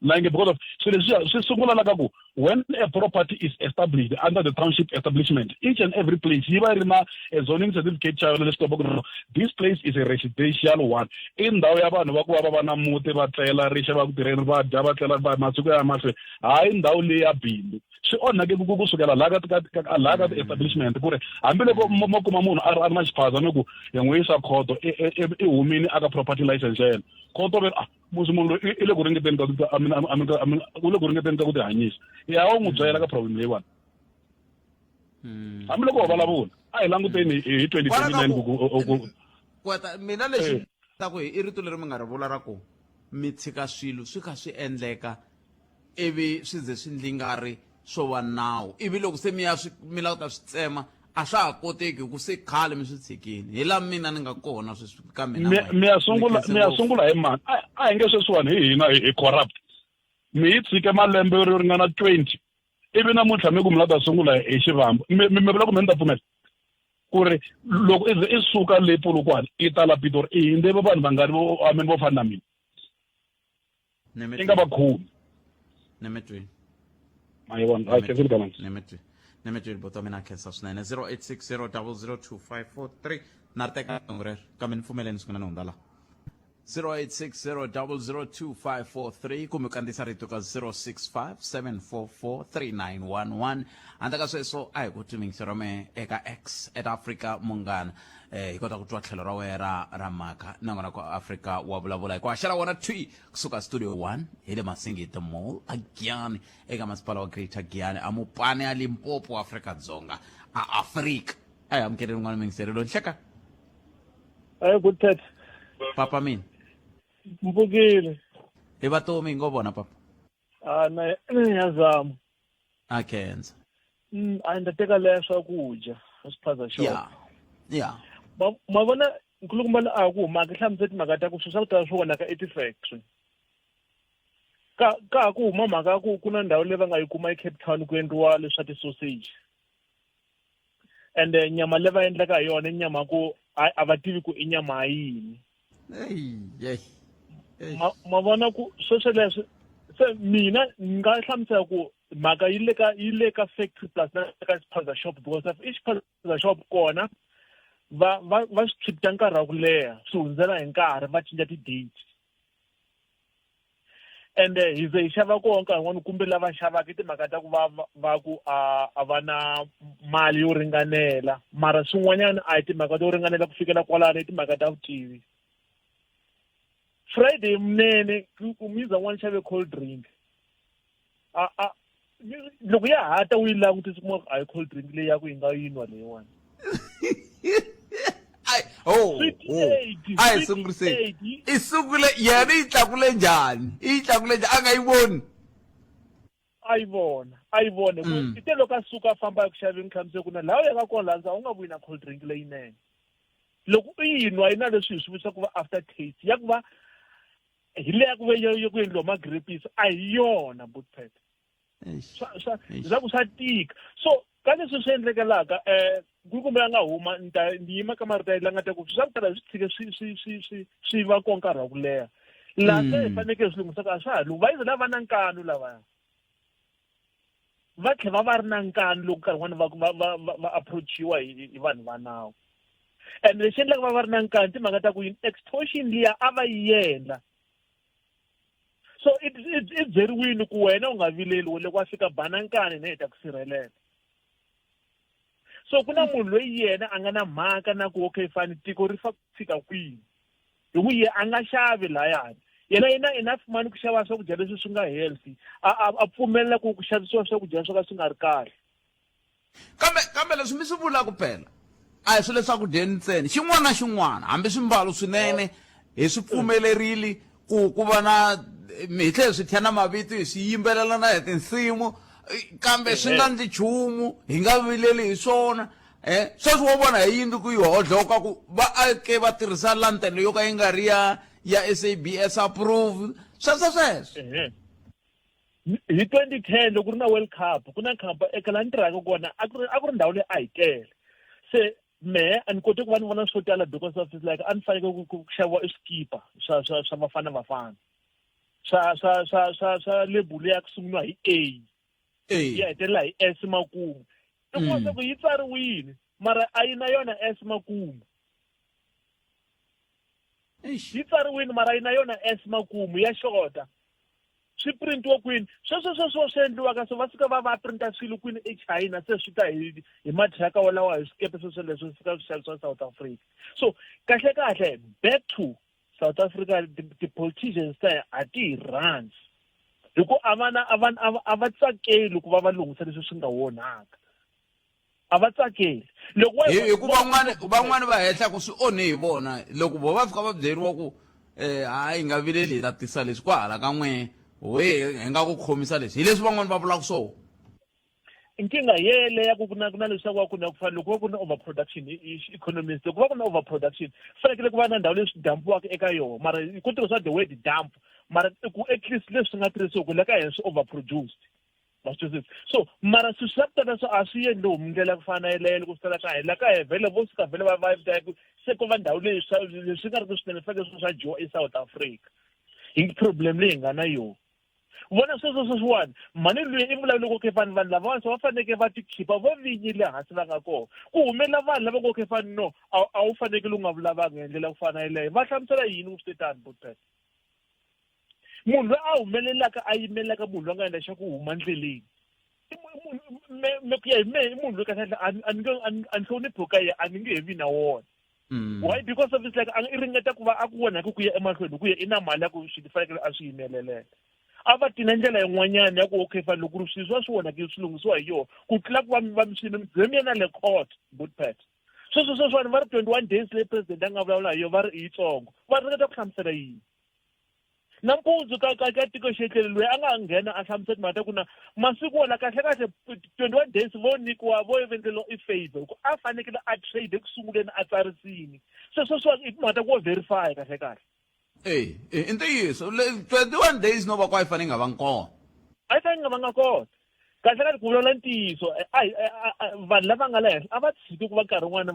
like because of swilo swi sungula la ka ku when a property is established under the township establishment each and every place yi va ri na a zoning certificate xa yona leswi ku this place is a residential one i ndhawu ya vanhu va ku va va na muti va tlela rixa va ku tirheni va dya va tlela va masiku ya mahlweni hayi ndhawu leyi ya bindzu swi onhake ku sukela laha ka ti-establishment ku ri hambiloko mo kuma munhu a ri na xiphaza ni ku hi n'wi yisa khoto i humini aka property license ya yena khoto ve musi munhu loyi i le ku ringeteni ka u le ku ringeteni ka ku tihanyisa ya wa n'wi byela ka problem leyiwani hambiloko wa vulavula a hi languteni hi 2029
kweta mina lexi ta ku i rito leri mi nga ri vula ra ku mi tshika swilo swi kha swi endleka ivi swi ze swi ndlingari swo va nawu ivi loko se mi lava ta swi tsema a swa ha koteki ku se khale mi swi tshikini hi la mina ni nga kona sweswi ka mina
mi ya sungula hi mani a hi nge sweswiwani hi hina hi corrupt mi yi tshike malembe yo ringana 20 ivi namuntlha mi ku mi la ta sungula hi xivambo mi vula ku mi ni ta pfumela ku ri loko i suka le Polokwane i tala Pitori i hinde vanhu va nga ri vo fana na mina i nga va khumi
nemetweni
mayivona akhezeli kamanzi
nemetweni boto mina khensa swinene 0860002543 na ri teka rero kambe ni pfumeleni swi nga ni hundza laha 0860002543 kumbe kandziyisa rito ka 0657443911 handle ka sweswo a hi ku tumingiso me eka X @Africa Munghana hi kota ku twa tlhelo ra wena ra mhaka nangona ku Africa wa vulavula hi ku haxela wona twi kusuka studio 1 hi le Masingita Mall a Giyani eka masipala wa Greater Giyani a mupane ya Limpopo Afrika-Dzonga a Africa a hi amukeleni n'wana mingiselelo nhleka
good tet
papa mina
mpukile
hi vatomi ngo vona papa
na yazama
akhenza
a ndzi teka leya swakudya swiphaza xo
ya
ma vona nkulukumba a ku huma ka hlamusela timhaka ta ku swilo swa ku tala swo vonaka eti-factory ka ku huma mhaka ku na ndhawu leyi va nga yi kuma eCape Town ku endliwa leswa ti-sausage and nyama leyi va endlaka hi yona i nyama ku a va tivi ku i nyama yini ma vona ku sweswo leswi se mina ni nga hlamusela ku mhaka yi le ka factory plus na ka xiphaza shop because if i xiphaza shop kona va swi keep-ta nkarhi wa ku leha swi hundzela hi nkarhi va cinca ti-date and hi ze hi xava koho nkarhi wun'wani kumbe lava xavaka i timhaka ta ku va ku a va na mali yo ringanela mara swin'wanyana a hi timhaka to ringanela ku fikela kwalano i timhaka ta vutivi Friday mnene ku miza n'wana xave cold drink loko ya hata u yi langutisa kuma a hi cold drink leyi ya ku yi nga yinwa leyiwani
Oh,
Sweet
oh.
aid,
Ayi
sweet
sunguriseni.
aid.
Isukule yena ihlakule njani? Ihlakule njani angayiboni?
ayivona ite loko a suka a famba ku xaveni khamse kuna laha u yaka kona landza u nga vuyi na cold drink leyinene loko u yi nwa yi na leswi hi swi vita ku va after taste ya ku va hi le ya ku ve yo ku endliwa magrapes a hi yona Buthphethe swa tika so ka leswi swi endlekelaka kumbe a nga huma ni yima ka marita yi langata ku swa ku tala swi tshike swi va ko nkarhi wa ku leha laha se hi fanekele swi lunghisaka a swa ha lungu va yize lava na nkanu lavaya va tlhela va ri na nkani loko nkarhi wun'wana va approachiwa hi vanhu va nawu and lexi endlaka va ri na nkani timhaka ta ku extortion liya a va yi endla so it's very wini ku wena u nga vileli loko a fika bana nkani na heta ku sirhelela so ku na munhu loyi yena a nga na mhaka na ku okay fine tiko ri fika kwini hi ku ye a nga xavi layani yena enough mani ku xava swakudya leswi swi nga healthy a pfumelela ku xavisiwa swakudya swo ka swi nga ri kahle
kambe leswi mi swi vulaka phela a hi swi leswaku dyeni ntsena xin'wana na xin'wana hambi swimbalo swinene hi swi pfumelerile ku va na mi tlhela swi thya na mavito hi swi yimbelela na hi tinsimu kambe swi nga ndli nchumu hi nga vileli hi swona sweswi wo vona hi yindlu ku yi hodloka ku vaake va tirhisa lantene yo ka yi nga ri ya SABS approved sweswo
hi 2010 loko ku ri na World Cup ku na khampa eka la ni tirhaka kona a ku ri ndhawu leyi a yi tele se mehe a ni koti ku va ni vona swo tala because of like a ni fanekele ku xaviwa swikipa swa Bafana swa lebulu ya ku sungula hi A ya hetelela hi S makumu i kota ku yi tsariwile mara a yi na yona S makumu yi tsariwile mara yi na yona S makumu ya xota swi printiwa kwini sweswo swi endliwaka so va suka va printa swilo kwini eChina se swi ta hi matraka walawa hi swikepe sweswo leswi swi fika swi xavisiwa South Africa so kahle back to South Africa the-politicians ta a ti runs hi ku a va tsakeli ku va lunghisa leswi swi nga wonaka a va tsakeli loko
hikuva van'wani va hehla ku swi onhe hi vona loko vo va fika va byeriwa ku hayi nga vileli hi ta tisa leswi kwahala ka n'we hi nga ku khomisa leswi hi leswi van'wani va vulaka swona
inkinga yele ya ku na leswaku ku na ku fana loko ku na overproduction economist loko ku na overproduction fanekele ku va na ndhawu leswi dampiwaka eka yona mara ku tirhisa the word dump mara ku at least leswi nga tirhisiwaka le ka yena swi overproduced so mara swi swa kutala swo a swi endli hi ndlela ku fanelele ku sala ka hela ka vhele vo suka vhele va vita ku se ku va ndhawu leswi nga ri ku swinene fanekele swa dyiwa eSouth Africa hi problem leyi nga na yona vona sweswiwani mani loyi i vulavula ku vanhu lava va fanekele va ti khipa vo vinyile hansi va nga kona ku humelela vanhu lava ku fani no a wu fanekele u nga vulavanga hi ndlela ku faneleyo va hlamusela yini ku swi tani Buthphethe munhu loyi a humelelaka a yimelaka munhu loyi a nga endla xa ku huma ndleleni ku ya hi mehe i munhu loyi kahle a ni hloniphi ka ye a ni nge he vi na wona why because of this like i ringeta ku va a ku vona ku ya emahlweni ku ya i na mali ya ku swi fanekele a swi yimeleleka a va tina ndlela yin'wanyana ya ku okay fa loko swi swi vona ke swi lunghisiwa hi yona ku tlula ku va mi swilo mi na le court Buthphethe sweswo va ri 21 days le president a nga vulavula hi yona va ri i yitsongo va ringeta ku hlamusela yini nampundzu ka tiko xetlele loyi a nga nghena a hlamusela timhaka ta ku na masiku wona kahle 21 days vo nyikiwa vo evendlelo i favor ku a fanekele a trade eku sunguleni a tsarisini sweswo i timhaka ta ku verify kahle
i ntiyiso 21 days no va ku a yi fanele nga va kona
a yi fanele nga va nga kona kahle ku vulavula ntiyiso vanhu lava nga la henhla a va tshiki ku va nkarhi wun'wana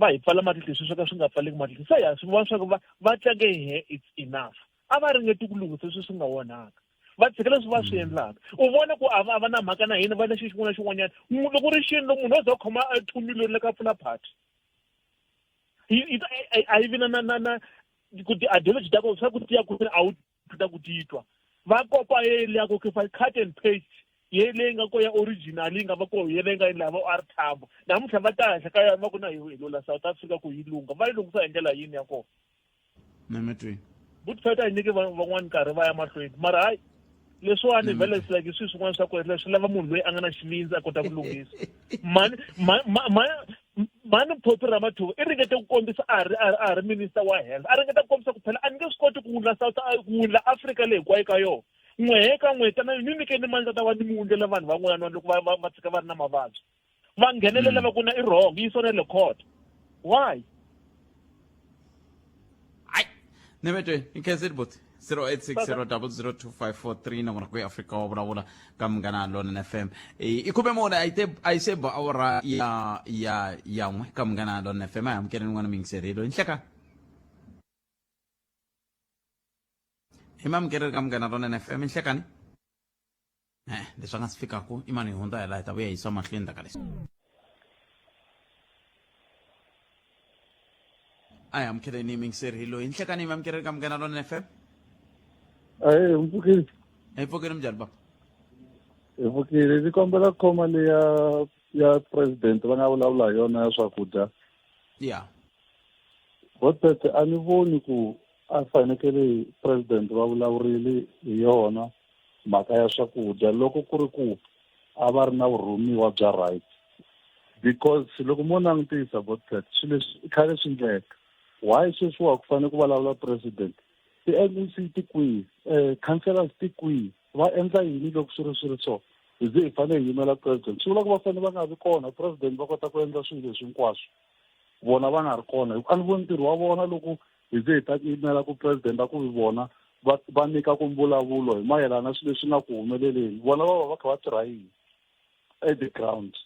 va hi pfala matihlo leswi swo ka swi nga pfaleki matihlo se ya swi vona swa ku va tlange he it's enough a va ringeti ku lunghisa leswi swi nga wonaka va tshika leswi va swi endlaka u vona ku a va na mhaka na hina va na xin'wana xin'wanyana loko ri xini munhu o za khoma 2 million le ka pfula party a yi vi na ku ti-ideology ta kona swa ku tiya ku a wu ta ku titwa va kopa yele ya ku cut and paste ye leyi nga ko ya original yi nga va ko ye leyi nga lava R Tambo namuntlha va ta henhla ka yona va ku na hi lola South Africa ku yi lunga va yi lunghisa hi ndlela yini ya kona
nemetwi
Buthphethe a yi nyiki van'wani nkarhi va ya mahlweni mara hayi leswiwani vhele like swi swin'wana swa ku swi lava munhu loyi a nga na xivindzi a kota ku lunghisa mani Phophi Ramathuba I ringete ku kombisa a ri minister wa health a ringeta ku kombisa ku phela a nge swi koti ku wundla wundla Africa leyi hinkwayo ka yona n'we ka n'weta na mi nyikeni mandla ta va ni mundlela vanhu van'wana loko va tshika va ri na mavabyi va nghenelela va ku na I wrong yi sonele court why
ai nemetwe ikhesedi bot 0860002543 na ku Africa wa vulavula ka Munghana Lonene FM ikhume mona ai se ba awara ya n'we ka Munghana Lonene FM a amukele n'wana mingiserelo inhleka imamukele ka Munghana Lonene FM inhlekani leswi nga si fikaku imani hi hundza hi ta vuya hi swa mahlweni ta ka leswi ai amukele ni mingiserelo inhlekani imamukele ka Munghana Lonene FM
Mpfukile.
Mpfukile mjani baba?
Mpfukile ndzi kombela khoma ya president va nga vulavula hi yona ya swakudya.
Yeah.
Botete a ni voni ku a fanekele president va vulavurile hi yona mhaka ya swakudya loko ku ri ku a va ri na vurhumiwa bya right. Because loko mo langutisa botete swilo i khale swi endleka. Why sweswiwa ku fanele ku vulavula president? Ti-NEC ti kwihi councillors ti kwihi va endla yini loko swi ri so hi ze hi fanele hi yimela president swi vula ku va fanele va nga vi kona president va kota ku endla swilo leswi hinkwaswo vona va nga ri kona a ni voni ntirho wa vona loko hi ze hi ta yimela ku president a ku vi vona va nyika ku mbulavulo hi mayelana na swilo leswi nga ku humeleleni vona va kha va tirha yini at the ground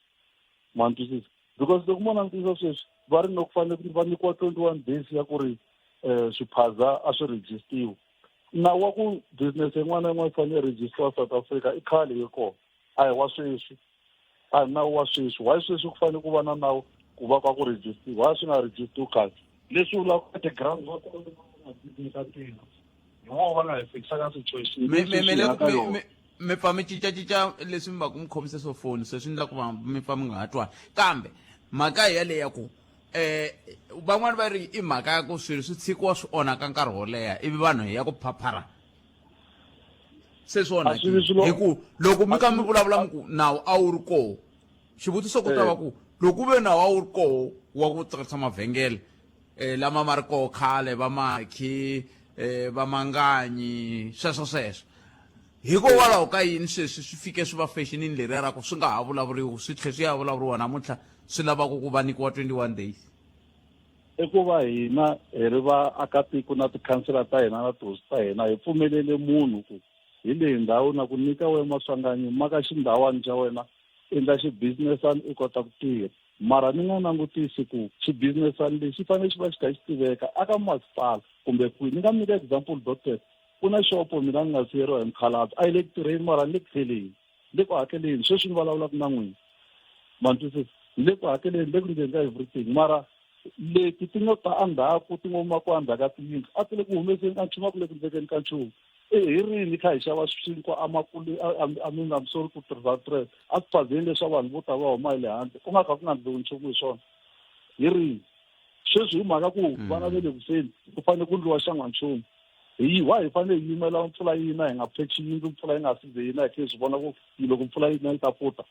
ma twisisa because loko mo langutisa sweswi va ri loko fanele va nyikiwa 21 days ya ku ri swiphaza a swi registiwa nawu wa ku business yin'wana na yin'wana fanele registiwa South Africa I khale yi kona a hi wa sweswi a hi nawu wa sweswi why sweswi ku fanele ku va na nawu ku va ka ku registiwa why swi nga registiwi khale leswi vulaka at the ground va nga hi fikisaka situation
mi pfa mi cincacinca leswi mi va ku mi khomise swo foni sweswi ndla ku va mi pfa mi nga ha twani kambe mhaka hi yaleya ku van'wana va ri I mhaka ya ku swilo swi tshikiwa swi onhaka nkarhi wo leha ivi vanhu hi ya ku phaphara se swi onhakile hi ku loko mi ka mi vulavula mi ku nawu a wu ri koho xivutiso ku ta va ku loko ve nawu a wu ri koho wa ku tirhisa mavhengele lama ma ri koho khale va makhi va manganyi sweswo hikokwalaho ka yini sweswi swi fike swi va fashionini leriya ra ku swi nga ha vulavuriwi swi tlhe swi ya vulavuriwa namuntlha swi lavaka ku va nikiwa 21 days
I ku va hina hi ri vaakatiko na tikhansela ta hina na tihosi ta hina hi pfumelele munhu ku hi leyi ndhawu na ku nyika wena maswanganyi maka xindhawani xa wena endla xibusinessani I kota ku tirha mara ni nga langutisi ku xibusinessani lexi fanele xi va xi kha xi tiveka aka masipala kumbe kwihi ni nga mi nyika example doctor ku na xopo mina ni nga siyeriwa hi mukhalabye a yi le ku tirheni mara ni le ku tlheleni le ku hakeleni sweswi ni vulavulaka na n'wina ma twisisa le ku hakeleni le ku ndleni ka everything mara leti ti nga ta andhaku ti ngoma ku andha ka tiyindlu a ti le ku humeseni ka nchumu ku le ku ndlekeni ka nchumu hi rini kha hi xava swinkwa amakulu I'm sorry ku tirhisa stress a ku phazeni leswa vanhu vo ta va huma hi le handle ku nga kha ku nga ndliwi nchumu hi swona hi rini sweswi hi mhaka ku vana ve le kuseni ku fanele ku ndliwa xan'wanchumu why hi fanele hi yimela mpfula yina hi nga phekixi yindlu mpfula yi nga size hina hi khe swi vona ku loko mpfula yina yi ta puta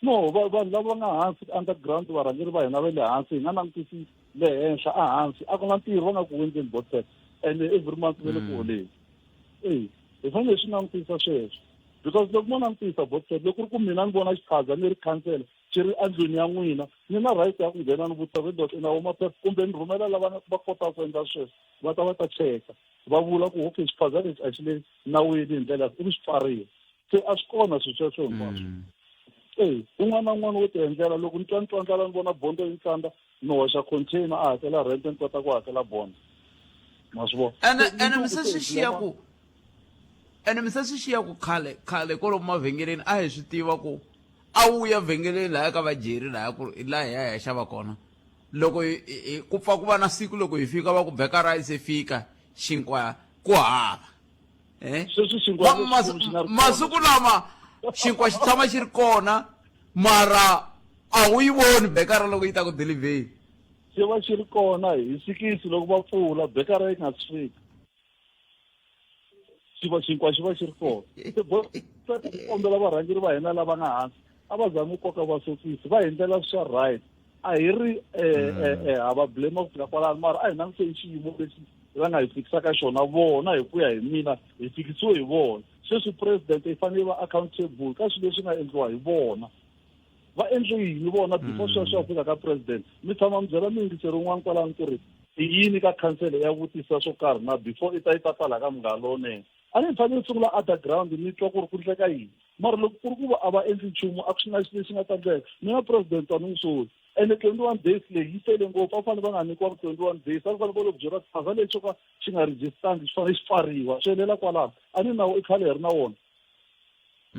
no vanhu lava nga hansi underground varhangeri va hina va le hansi hi nga langutisi le henhla a hansi a ku na ntirho va nga ku endleni botet and every month va le ku holeni hi fanele hi swi langutisa sweswo because loko mo langutisa botet loko ri ku mina ni vona xiphaza ni ri khansela xi ri andlwini ya n'wina ni na right ya ku nghena ni vutisa na maphepha kumbe ni rhumela lava va kotaka ku endla sweswo va ta cheka va vula ku okay xiphaza lexi a xi le nawini hi ndlela ivi swi pfariwa se a swi kona swilo sweswo hinkwaswo un'wana na un'wana wo ti endlela loko ni twa ni vona bondo yi tsandza ni hoxa container a hakela rent ni kota ku hakela bondo ma swi vona
ene mi se swi xiya ku khale kwalomu mavhengeleni a hi swi tiva ku a wu ya vhengeleni laya ka vajeri laya hi ya xava kona loko ku pfa ku va na siku loko hi fika va ku beka rice se fika xinkwa ku hava masiku lama xinkwa xi tshama xi ri kona mara a wu yi voni bekara loko yi ta ku delivery
xi va xi ri kona hi sikisi loko va pfula bekara yi nga si fika xinkwa xi va xi ri kona kombela varhangeri va hina lava nga hansi a va zami ku koka vasokisi va hi ndlela swa right a hi ri hava blame ku fika kwalano mara a hi languteni xiyimo lexi va nga hi fikisa ka xona vona hi ku ya hi mina hi fikisiwe hi vona sweswi president i fanele va accountable ka swilo leswi nga endliwa hi vona va endle yini vona before sweswo fika ka president mi tshama mi byela miyingiseri rin'wana kwalano ku ri i yini ka council ya vutisa swo karhi na before i ta tala ka munghana lowunene a ni fanele sungula underground ni twa ku ri ku endleka yini mara loko ku ri ku va a va endli nchumu a ku swi na xilo lexi nga ta endleka mina president wa ni n'wi soli ene 21 days leyi yi tele ngopfu a fanele va nga nyikiwa 21 days a fanele va lo byela xifasa lexi xo ka xi nga registangi xi fanele xi pfariwa swi helela kwalano a ni nawu i khale hi ri na wona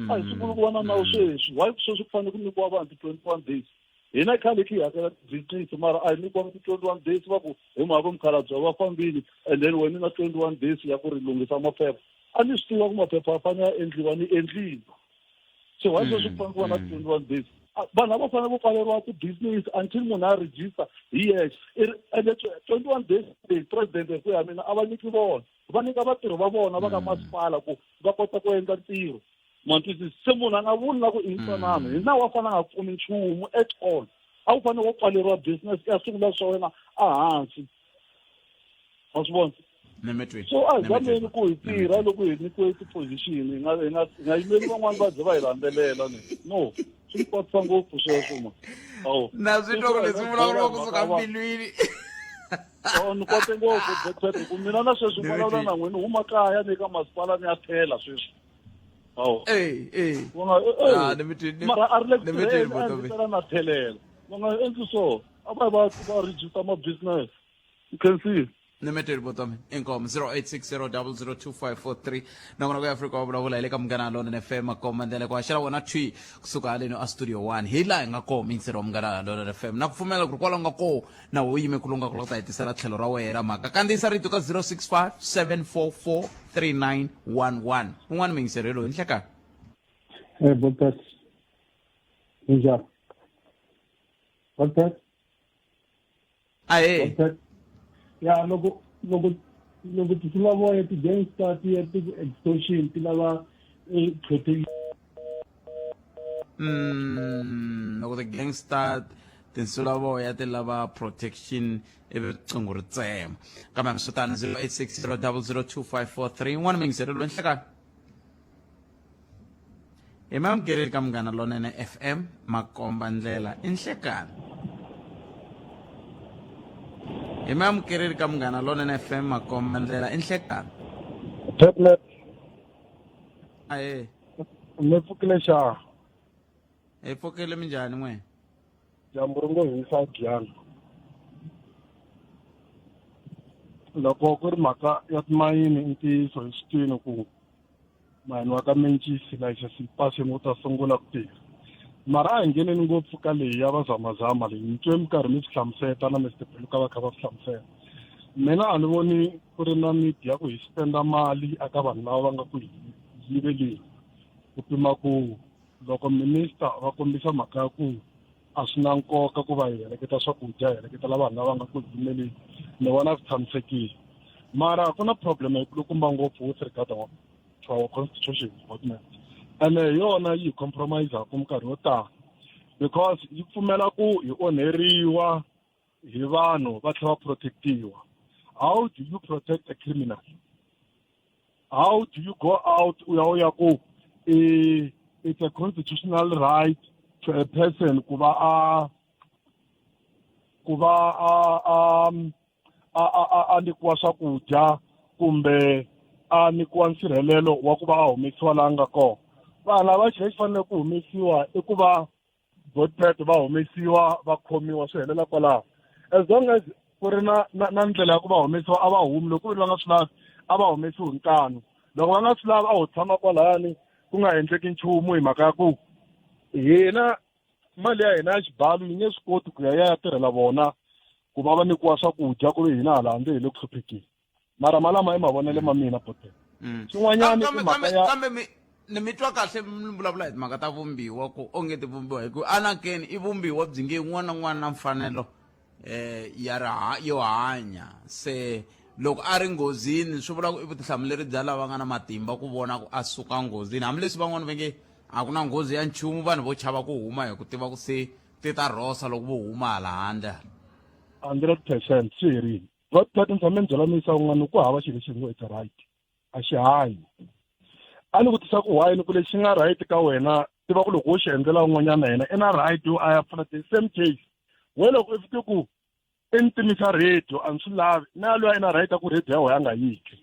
a hi sunguli ku va na nawu sweswi why sweswi ku fanele ku nyikiwa vanhu 21 days hina khale khi hakela district mara a hi nyikiwa 21 days va ku hi mhaka mukhalabye va fambile and then wena na 21 days ya ku ri lunghisa maphepha a ni swi tiva ku maphepha a fanele ya endliwa ni endlile so why sweswi ku fanele ku va na 21 days vanhu a va fanele ku pfaleriwa ti-business until munhu a register hi yexe ende 21 days president hi ku ya mina a va nyiki vona va nyika vatirhi va vona va ka masipala ku va kota ku endla ntirho mantwisi se munhu a nga vuli na ku intsanano hi nawu a fanele a nga pfuni nchumu at all a wu fanele ku pfaleriwa business ya sungula swa wena a hansi a swi vona so a hi zameni ku hi tirha loko hi nyikiwe ti-position hi nga yimeli van'wani va ze va hi landzelela no swi kotisa ngopfu sweswo ma
na swi twa ku leswi vulavuriwa kusuka mbilwini
ni kote ngopfu ku mina na sweswi vulavula na n'wina huma kaya ni ka masipala ni ya thela sweswi mara a ri le kuela na thelela va nga endli so a va register ma-business you can see
Limited bottom income 0860002543 nakona ku Africa wa vulavula hi le ka Munghana Lonene FM komandele kwa xala wona twi kusuka haleni a studio 1 hi la nga ko minsero Munghana Lonene FM na kufumela ku kwala nga ko na wo yime kulunga ku ta hitisela tlhelo ra wena maka kandziyisa rito ka 0657443911 un'wana minsero lo inhleka
Botas Ninja Botas ya loko tisulavoya ti-gangster ti ya ti-extortion ti lava protection
loko ti-gangster tinsulavoya ti lava protection ivi riqingho ri tsema kambe swi tani 0860002543 n'wana mingiseri lo enhlekani hi mamgereri ka Munghana Lonene FM makomba ndlela enhlekani hi mamgereri ka Munghana Lonene FM makomba ndlela enhlekani
tablet
aye
ni pfukile xa
hi pfukile minjhani n'we
dyambu ri ngo hisa dyana loko ku ri mhaka ya timayini i ntiyiso hi swi twini ku mayini wa ka Menchisi layisense pasi mo ta sungula ku tirha mara a hi ngheneni ngopfu ka leyi ya vazamazama leyi ni twe mi karhi mi swi hlamuseta na Mr. Peluka va kha va swi hlamusela mina a ni voni ku ri na need ya ku hi spenda mali aka vanhu lava va nga ku yiveleni ku pima ku loko minister va kombisa mhaka ya ku a swi na nkoka ku va hi heleketa swakudya hi heleketela vanhu lava nga ku yimeleni ni vona swi tshamisekile mara ku na problem yikulukumba ngopfu with regard to our constitution ordinance ene yona yi compromise-aku minkarhi yo tala because yi pfumela ku hi onheriwa hi vanhu va tlhela va protectiwa. How do you protect a criminal? How do you go out uya ku it's a constitutional right to a person kuba a nyikiwa swakudya kumbe a nyikiwa nsirhelelo wa ku va a humesiwa laha nga kona. Vanhu lava xi fanele ku humesiwa i ku va both va humesiwa va khomiwa swi helela kwalaho. As long as ku ri na ndlela ya ku va humesiwa a va humi, loko va nga swi lavi a va humesiwi hi nkanu. Loko va nga swi lavi a ho tshama kwalayani ku nga endleki nchumu hi mhaka ya ku hina mali ya hina ya xibalo yi nge swi koti ku ya tirhela vona ku va nyikiwa swakudya ku ri hina hala handle hi le ku hluphekeni. Mara malama i mavonele ma mina bote swin'wanyana i mhaka ya
kambe ni mi twa kahle mi vulavula hi timhaka ta vumbiwa ku onge ti vumbiwa hi ku anakeni i vumbiwa byi nge n'wana na n'wana na mfanelo yo hanya. Se loko a ri nghozini swi vula ku i vutihlamuleri bya lava nga na matimba ku vona ku a suka nghozini, hambileswi van'wana va nge a ku na nghozi ya nchumu vanhu vo chava ku huma hi ku tiva ku se ti ta rhosa loko vo huma hala handle
100% swi herile but ni tshame ni byela misa un'wana ku hava xilo lexi ngo it's right a xi hanyi a ni vutisa ku why ni ku lexi nga right ka wena tiva ku loko wo xi endlela un'wanyana yena i na right yo a ya pfuna the same case we loko i fike ku i ni timisa radio a ni swi lavi na loyi i na right ya ku radio ya wena nga yiki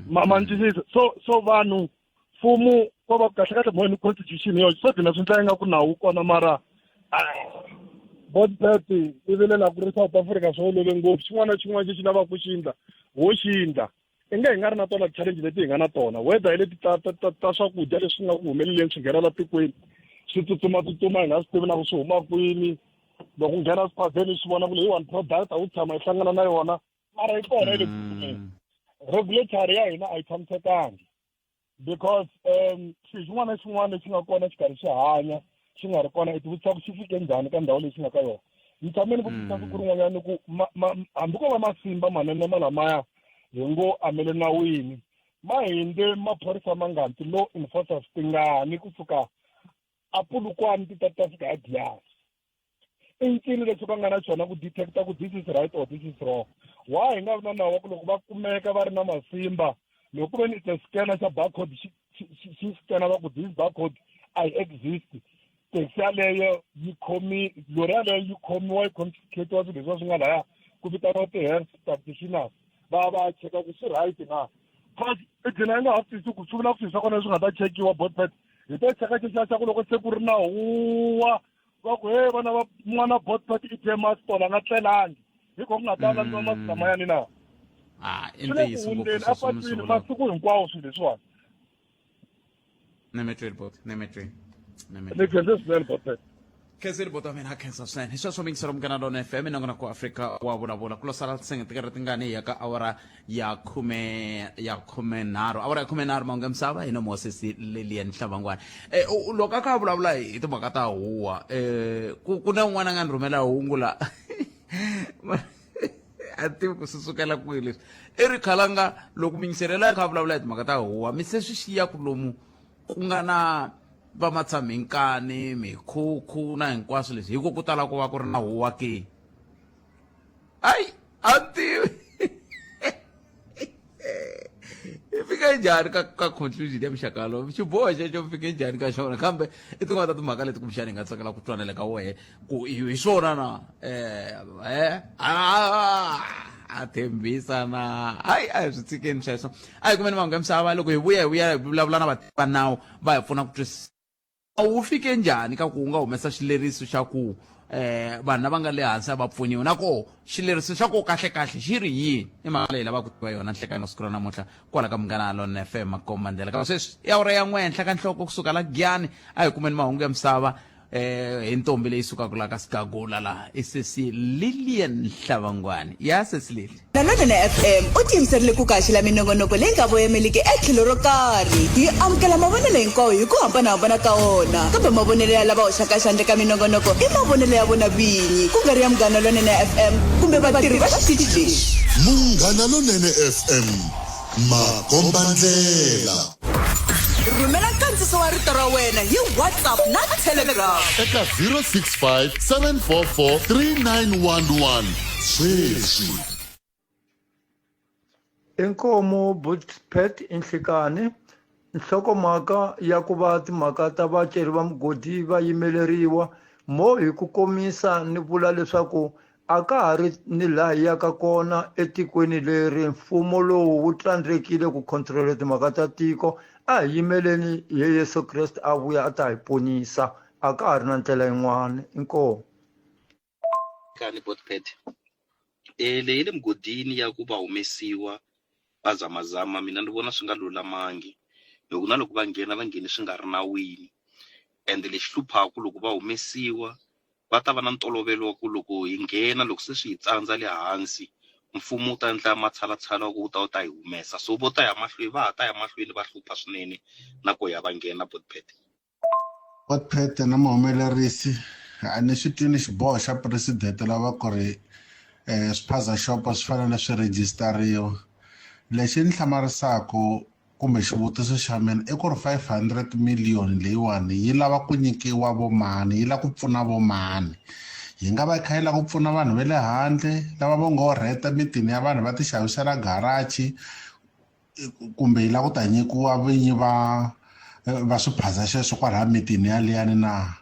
manjisisa so vanhu mfumo ko va kahle mo ni constitution yo so dina swi ndla nga ku nawu kona mara Botpet i vile la ku ri South Africa swo lele ngopfu xin'wana na xin'wana xi lava ku xindla wo xindla i nga hi nga ri na tona challenge leti hi nga na tona whether hi leti ta swakudya leswi nga ku humeleleni swi nghena la tikweni swi tsutsuma hi nga swi tivi na ku swi huma kwini loko u nghena swiphazeni swi vona ku leyi one product a wu tshama hi hlangana na yona mara yi kona yi le kukumeni regulatory ya hina a yi tshamisekangi because xin'wana na xin'wana lexi nga kona xi karhi xi hanya xi nga ri kona i tivutisa ku xi fike njhani ka ndhawu leyi xi nga ka yona ni tshame ni vutisa siku rin'wanyana ku hambi ko va masimba manene malamaya hi ngo amele nawini ma hinde maphorisa mangani law enforcers tingani kusuka a Polokwane ti ta fika a Giyani i ncini leswi va nga na xona ku detecta ku this is right or this is wrong why hi nga vi na nawu wa ku loko va kumeka va ri na masimba loko ku ve ni it's a scanner xa barcode xi scanner va ku this barcode I exist taxi yaleyo yi khomi lori yaleyo yi khomiwa yi confiscatiwa swilo leswiwa swi nga laya ku vitaniwa ti-health practitioners va cheka ku swi right na cause i dina yi nga ha tisi ku swi vula ku swilo swa kona leswi nga ta chekiwa Botpet hi to cheka xa ku loko se ku ri na huwa va ku he vana va n'wana Botpet i tye masitolo a nga tlelangi hi ko ku nga ta landziwa masiku lamayani na
i ntiyiso ngopfu
apatwini masiku hinkwawo swilo leswiwani
ni mi twile bot ni mi twile
ni khense swinene Botpet
khenseli bota mina khensa swinene hi sweswo mingiselo mukana lona FM nangona ku Afrika wa vulavula ku lo sala tinsengetekere tingani ya ka awara ya khumenharhu awara ya khumenharhu mahungu ya misava hi no Moses Lilian Hlavangwana loko a kha vulavula hi timhaka ta huwa ku na un'wana a nga ni rhumela hungu la a tivi ku susukela kwihi leswi i ri khalanga loko mingiselela kha vulavula hi timhaka ta huwa mi se swi xiya ku lomu ku nga na va matshaminkani mikhukhu na hinkwaswo leswi hiko ku tala ku va ku ri na huwa ke ai a tivi i fike njhani ka conclusion ya muxaka lowu xiboho xexo fike njhani ka xona kambe i tin'wana ta timhaka leti kumbexani hi nga tsakela ku twanela ka wehe ku hi swona na a tshembisa na hayi a hi swi tshikeni sweswo a hi kumeni mahungu ya misava loko hi vuya hi vulavula na vatirhi va nawu va hi pfuna ku twisisa wu fike njhani ka ku nga humesa xileriso xa ku vanhu lava nga le hansi va pfuniwa na ko xileriso xa ku kahle xi ri yini i mhaka leyi lava ku tiva yona nhlekani siku ra namuntlha kwala ka Munghana Lona FM Makomo Mandela ka sweswi i awara ya n'we henhla ka nhloko kusuka la Giyani a hi kumeni mahungu ya misava hi ntombi leyi sukaka la ka Sigagula la i sesi Lilian Hlavangwana ya sesi Lili
Nalona FM u tiyimiserile ku kaxila minongonoko leyi nga voyameliki etlhelo ro karhi hi amukela mavonelo hinkwawo hi ku hambanahambana ka wona kambe mavonelo ya lava hoxaka xandla ka minongonoko i mavonelo ya vona vinyi ku nga ri ya Munghana Lonene FM kumbe vatirhi va xitichi lexi
Munghana Lonene FM Makomba Ndlela
rhumela nkandziso wa rito ra wena hi WhatsApp na Telegram
eka 065 744 3911 sweswi
Inkomo Botpet Inhlikani nhlokomhaka ya ku va timhaka ta vaceri va mugodi va yimeleriwa mo hi ku komisa ni vula leswaku a ka ha ri ni laha hi yaka kona etikweni leri mfumo lowu wu tsandzekile ku controla timhaka ta tiko a hi yimeleni hi Yesu Kreste a vuya a ta hi ponisa a ka ha ri na ndlela yin'wana inkomo
kani Botpet leyi le mugodini ya ku va humesiwa va zamazama mina ni vona swi nga lulamangi loko na loko va ngheni swi nga ri nawini ende lexi hluphaku loko va humesiwa va ta va na ntolovelo wa ku loko hi nghena loko se swi hi tsandza le hansi mfumo wu ta endla matshalatshala wa ku wu ta hi humesa so vo ta ya mahlweni va ta ya mahlweni va hlupha swinene na ku ya va nghena
Botpet na muhumelerisi a ni swi twini xiboho xa president lava ku ri swiphaza shop swi fanele swi rejistariwa lexi ni hlamarisaka kumbe xivutiso xa mina i ku ri 500 million leyiwani yi lava ku nyikiwa vo mani, yi lava ku pfuna vo mani? Yi nga va kha yi lava ku pfuna vanhu va le handle lava va ngo rheta mitini ya vanhu va ti xavisela garachi, kumbe yi lava ku ta nyikiwa vinyi va swiphaza sweswo kwalaha mitini yaliyani na?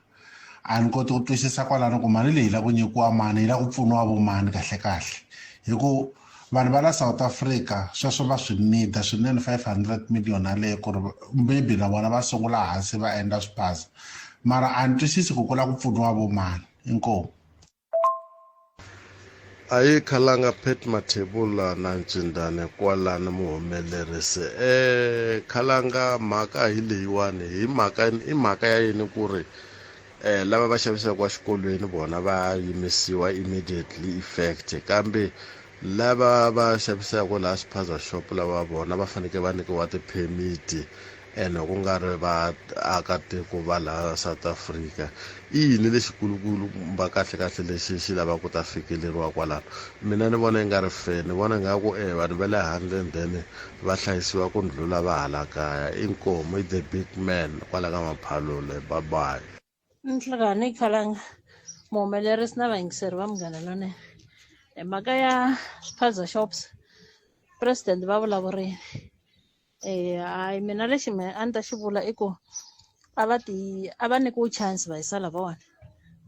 A ni koti ku twisisa kwalano ku mali leyi yi lava ku nyikiwa mani, yi lava ku pfuniwa vo mani kahle kahle? Hi ku vanhu va la South Africa sweswo va swi nida swinene 500 million yaleyo ku ri maybe na vona va sungula hansi va endla swiphaza, mara a ni twisisi ku ku lava ku pfuniwa vo mani. Inkomu.
Ayi Khalanga Pet Mathebula na Ncindane kwalana muhumelerisi. Khalanga mhaka hi leyiwani hi mhaka ya yini ku ri lava va xavisaka kwa xikolweni vona va yimisiwa immediately effect, kambe lava va xavisaka laha swiphaza shop lava vona va faneke va nyikiwa ti-permit ene ku nga ri vaakatiko va laha South Africa. I yini lexikulu va kahle lexi xi lava ku ta fikeleriwa kwalano? Mina ni vona yi nga ri fair, ni vona ngaku vanhu va le handle then va hlayisiwa ku ndlula va hala kaya. Inkomu, the big man kwala ka Maphalole. Bye bye.
Nhlangane Khalanga muhumelerisi na vayingiseri va Munghana Lonene. Mhaka ya swiphaza shops president va vulavurile. Hayi mina lexi a ni ta xi vula i ku a va nyikiwi chance va yisa lavawani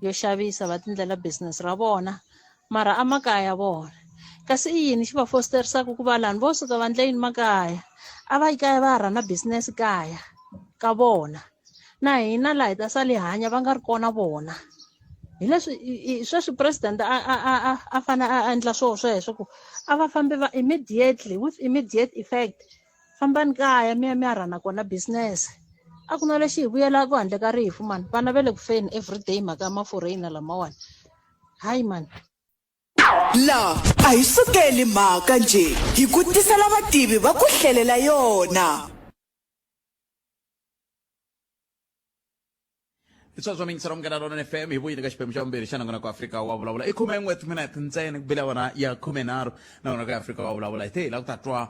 yo xavisa va tindlela business ra vona, mara a makaya vona. Kasi i yini xi va fosterisaka ku va lani vo suka va ndleni makaya a va yi kaya va ha na business kaya ka vona, na hina laha hi ta sali hanya va nga ri kona vona. Hi leswi sweswi president a fane a endla sweswo ku a va fambi va immediately with immediate effect, fambani kaya mi ya rana kona business. A ku na lexi hi vuyelaka handle ka rifu mani, vana va le ku feni everyday mhaka ya mafurheni lamawani. Hayi mani.
La a hi sukeli mhaka nje hi ku tisela vativi va ku hlelela yona.
Iswa mingisera Munghana Lonene FM hi vuyile ka xiphemu xa vumbirhi xa Nongonoko wa Afrika wa vulavula i 11 minute ntsena ku bile vona ya 13 Nongonoko ya Afrika wa vulavula hi te la ku ta twa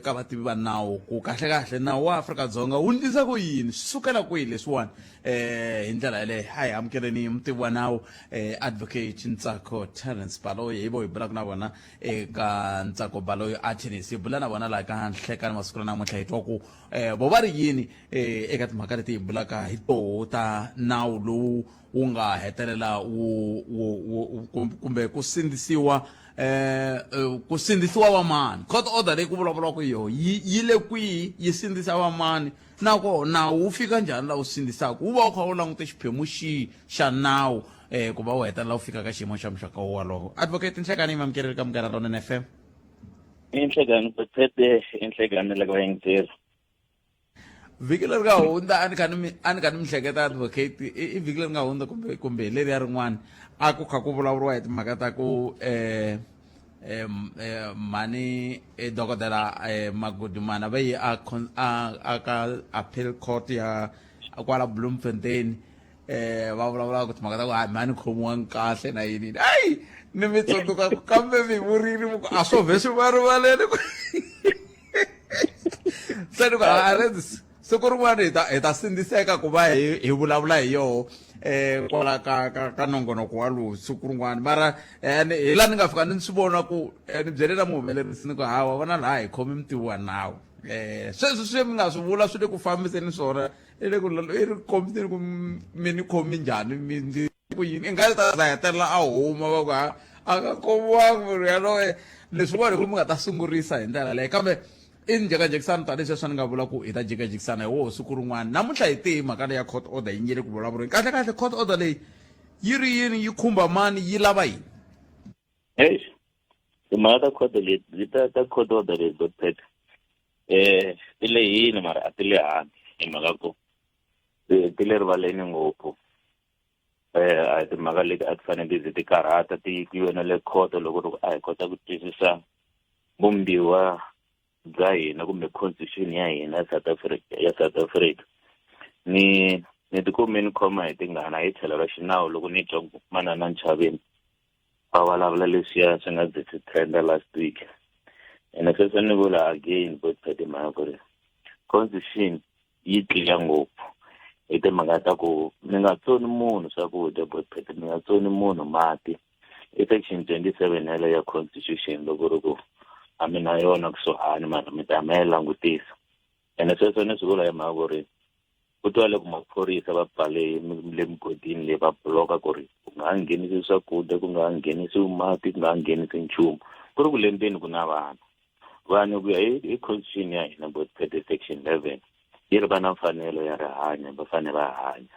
ka vativi va nawu ku kahle nawu wa Afrika-Dzonga wu ndlisa ku yini, swi sukela kwihi leswiwani. Hi ndlela yaleyo hayi amukeleni mutivi wa nawu advocate Ntsako Terence Baloyi, hi vo hi bulaka na vona eka Ntsako Baloyi Attorneys, hi bula na vona laha ka nhlekani masiku la namuntlha hi twa ku vo va ri yini eka timhaka leti hi bulaka hi toho ta nawu lowu wu nga hetelela kumbe ku sindzisiwa va mani. Court order leyi ku vulavuriwa ku yoho yi le kwihi, yi sindzisa va mani, nako nawu wu fika njhani laha wu sindzisaka? Wu va wu kha wu langute xiphemu xihi xa nawu ku va wu hetelela wu fika ka xiyimo xa muxaka wolowo. Advocate Nhlekani mamukeleli ka Munghana Lonene FM.
Inhlekani Pete, Inhlekani la ka vayingiseri.
Vhiki leri nga hundza a ni kha ni mihleketa advocate i vhiki leri nga hundza kumbe leri ya rin'wana a ku kha ku vulavuriwa hi timhaka ta ku mani dokodela Magudumana va yi a ka appeal court ya kwala Bloemfontein va vulavula ku timhaka ta ku hayi mani khomiwanga kahle na yini. Hayi ni mi tsundzuka kambe mi vurile a swo vhe swi va rivaleni se ni ku siku rin'wana hi ta sindziseka ku va hi vulavula hi yoho kwala ka nongonoko walowu siku rin'wana, mara hi laha ni nga fika ni swi vona ku ni byelela muhumelerisi ni ku hawa vona laha hi khomi mutivi wa nawu. Sweswi swi mi nga swi vula swi le ku fambiseni swona i ri kombiseni ku mi ni khomi njhani ku yini. I nga ta hetelela a huma va ku a nga khomiwanga munhu yaloye. Leswi vona ku mi nga ta sungurisa hi ndlela leyo, kambe i njhekanjhekisana tanihi sweswi ni nga vula ku hi ta jikajikisana hi woho siku rin'wana. Namuntlha hi tihi mhaka leyi ya court order yi nyele ku vulavuriweni kahle court order leyi yi ri yini, yi khumba mani, yi lava yini?
Timhaka ta court leti ta court order leti Pete ti lehile mara a ti le hansi hi mhaka ku ti le rivaleni ngopfu. A timhaka leti a ti fanele ti karhata ti yikiwe na le court loko ri a hi kota ku twisisa vumbiwa bya hina kumbe constitution ya hina ya South Africa. Ni tikumi ni khoma hi tingana hi tlhelo ra xinawu loko ni twa ku Manana Nchaveni va vulavula leswiya swi nga zi trend last week. Ene sweswo ni vula again but Pete mhaka ku ri constitution yi tliya ngopfu hi timhaka ta ku mi nga tsoni munhu swakudya bothphethe mi nga tsoni munhu mati i section 27 yale ya constitution loko ri ku a mi na yona kusuhani mara mi ta ma langutisa ene sweswo ni swi vula hi mhaka ku ri ku twale ku maphorisa va pfale le mugodini le va bloka ku ri ku nga nghenisi swakudya ku nga nghenisi mati ku nga nghenisi nchumu ku ri ku le ndzeni ku na vanhu ku ya hi constitution ya hina bothphethe section 11 yi ri va na mfanelo ya rihanyo va fanele va hanya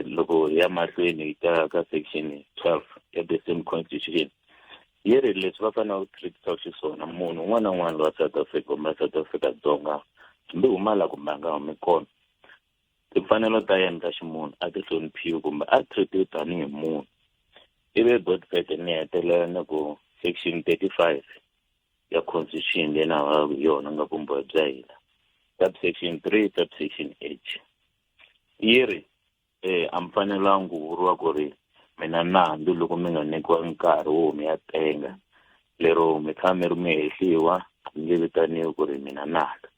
loko ya mahlweni hi ta ka section 12 ya the same constitution yi ri leswi va fanele ku treat-a xiswona munhu un'wana na un'wana lowa South Africa kumbe South Africa-Dzonga kumbe humala kumbe a nga humi kona timfanelo ta yena ta ximunhu a ti hloniphiwi kumbe a treat-iwi tanihi munhu ivi bothphethe ni hetelela ni ku section 35 ya constitution leyi na va yona nga vumbiwa bya hina subsection 3 subsection 8 yi ri a mi fanelangi ku vuriwa ku ri mina nandzu loko mi nga nyikiwa nkarhi wo mi ya tenga lero mi kha mi ri mi hehliwa mi nge vitaniwi ku ri mina nandzu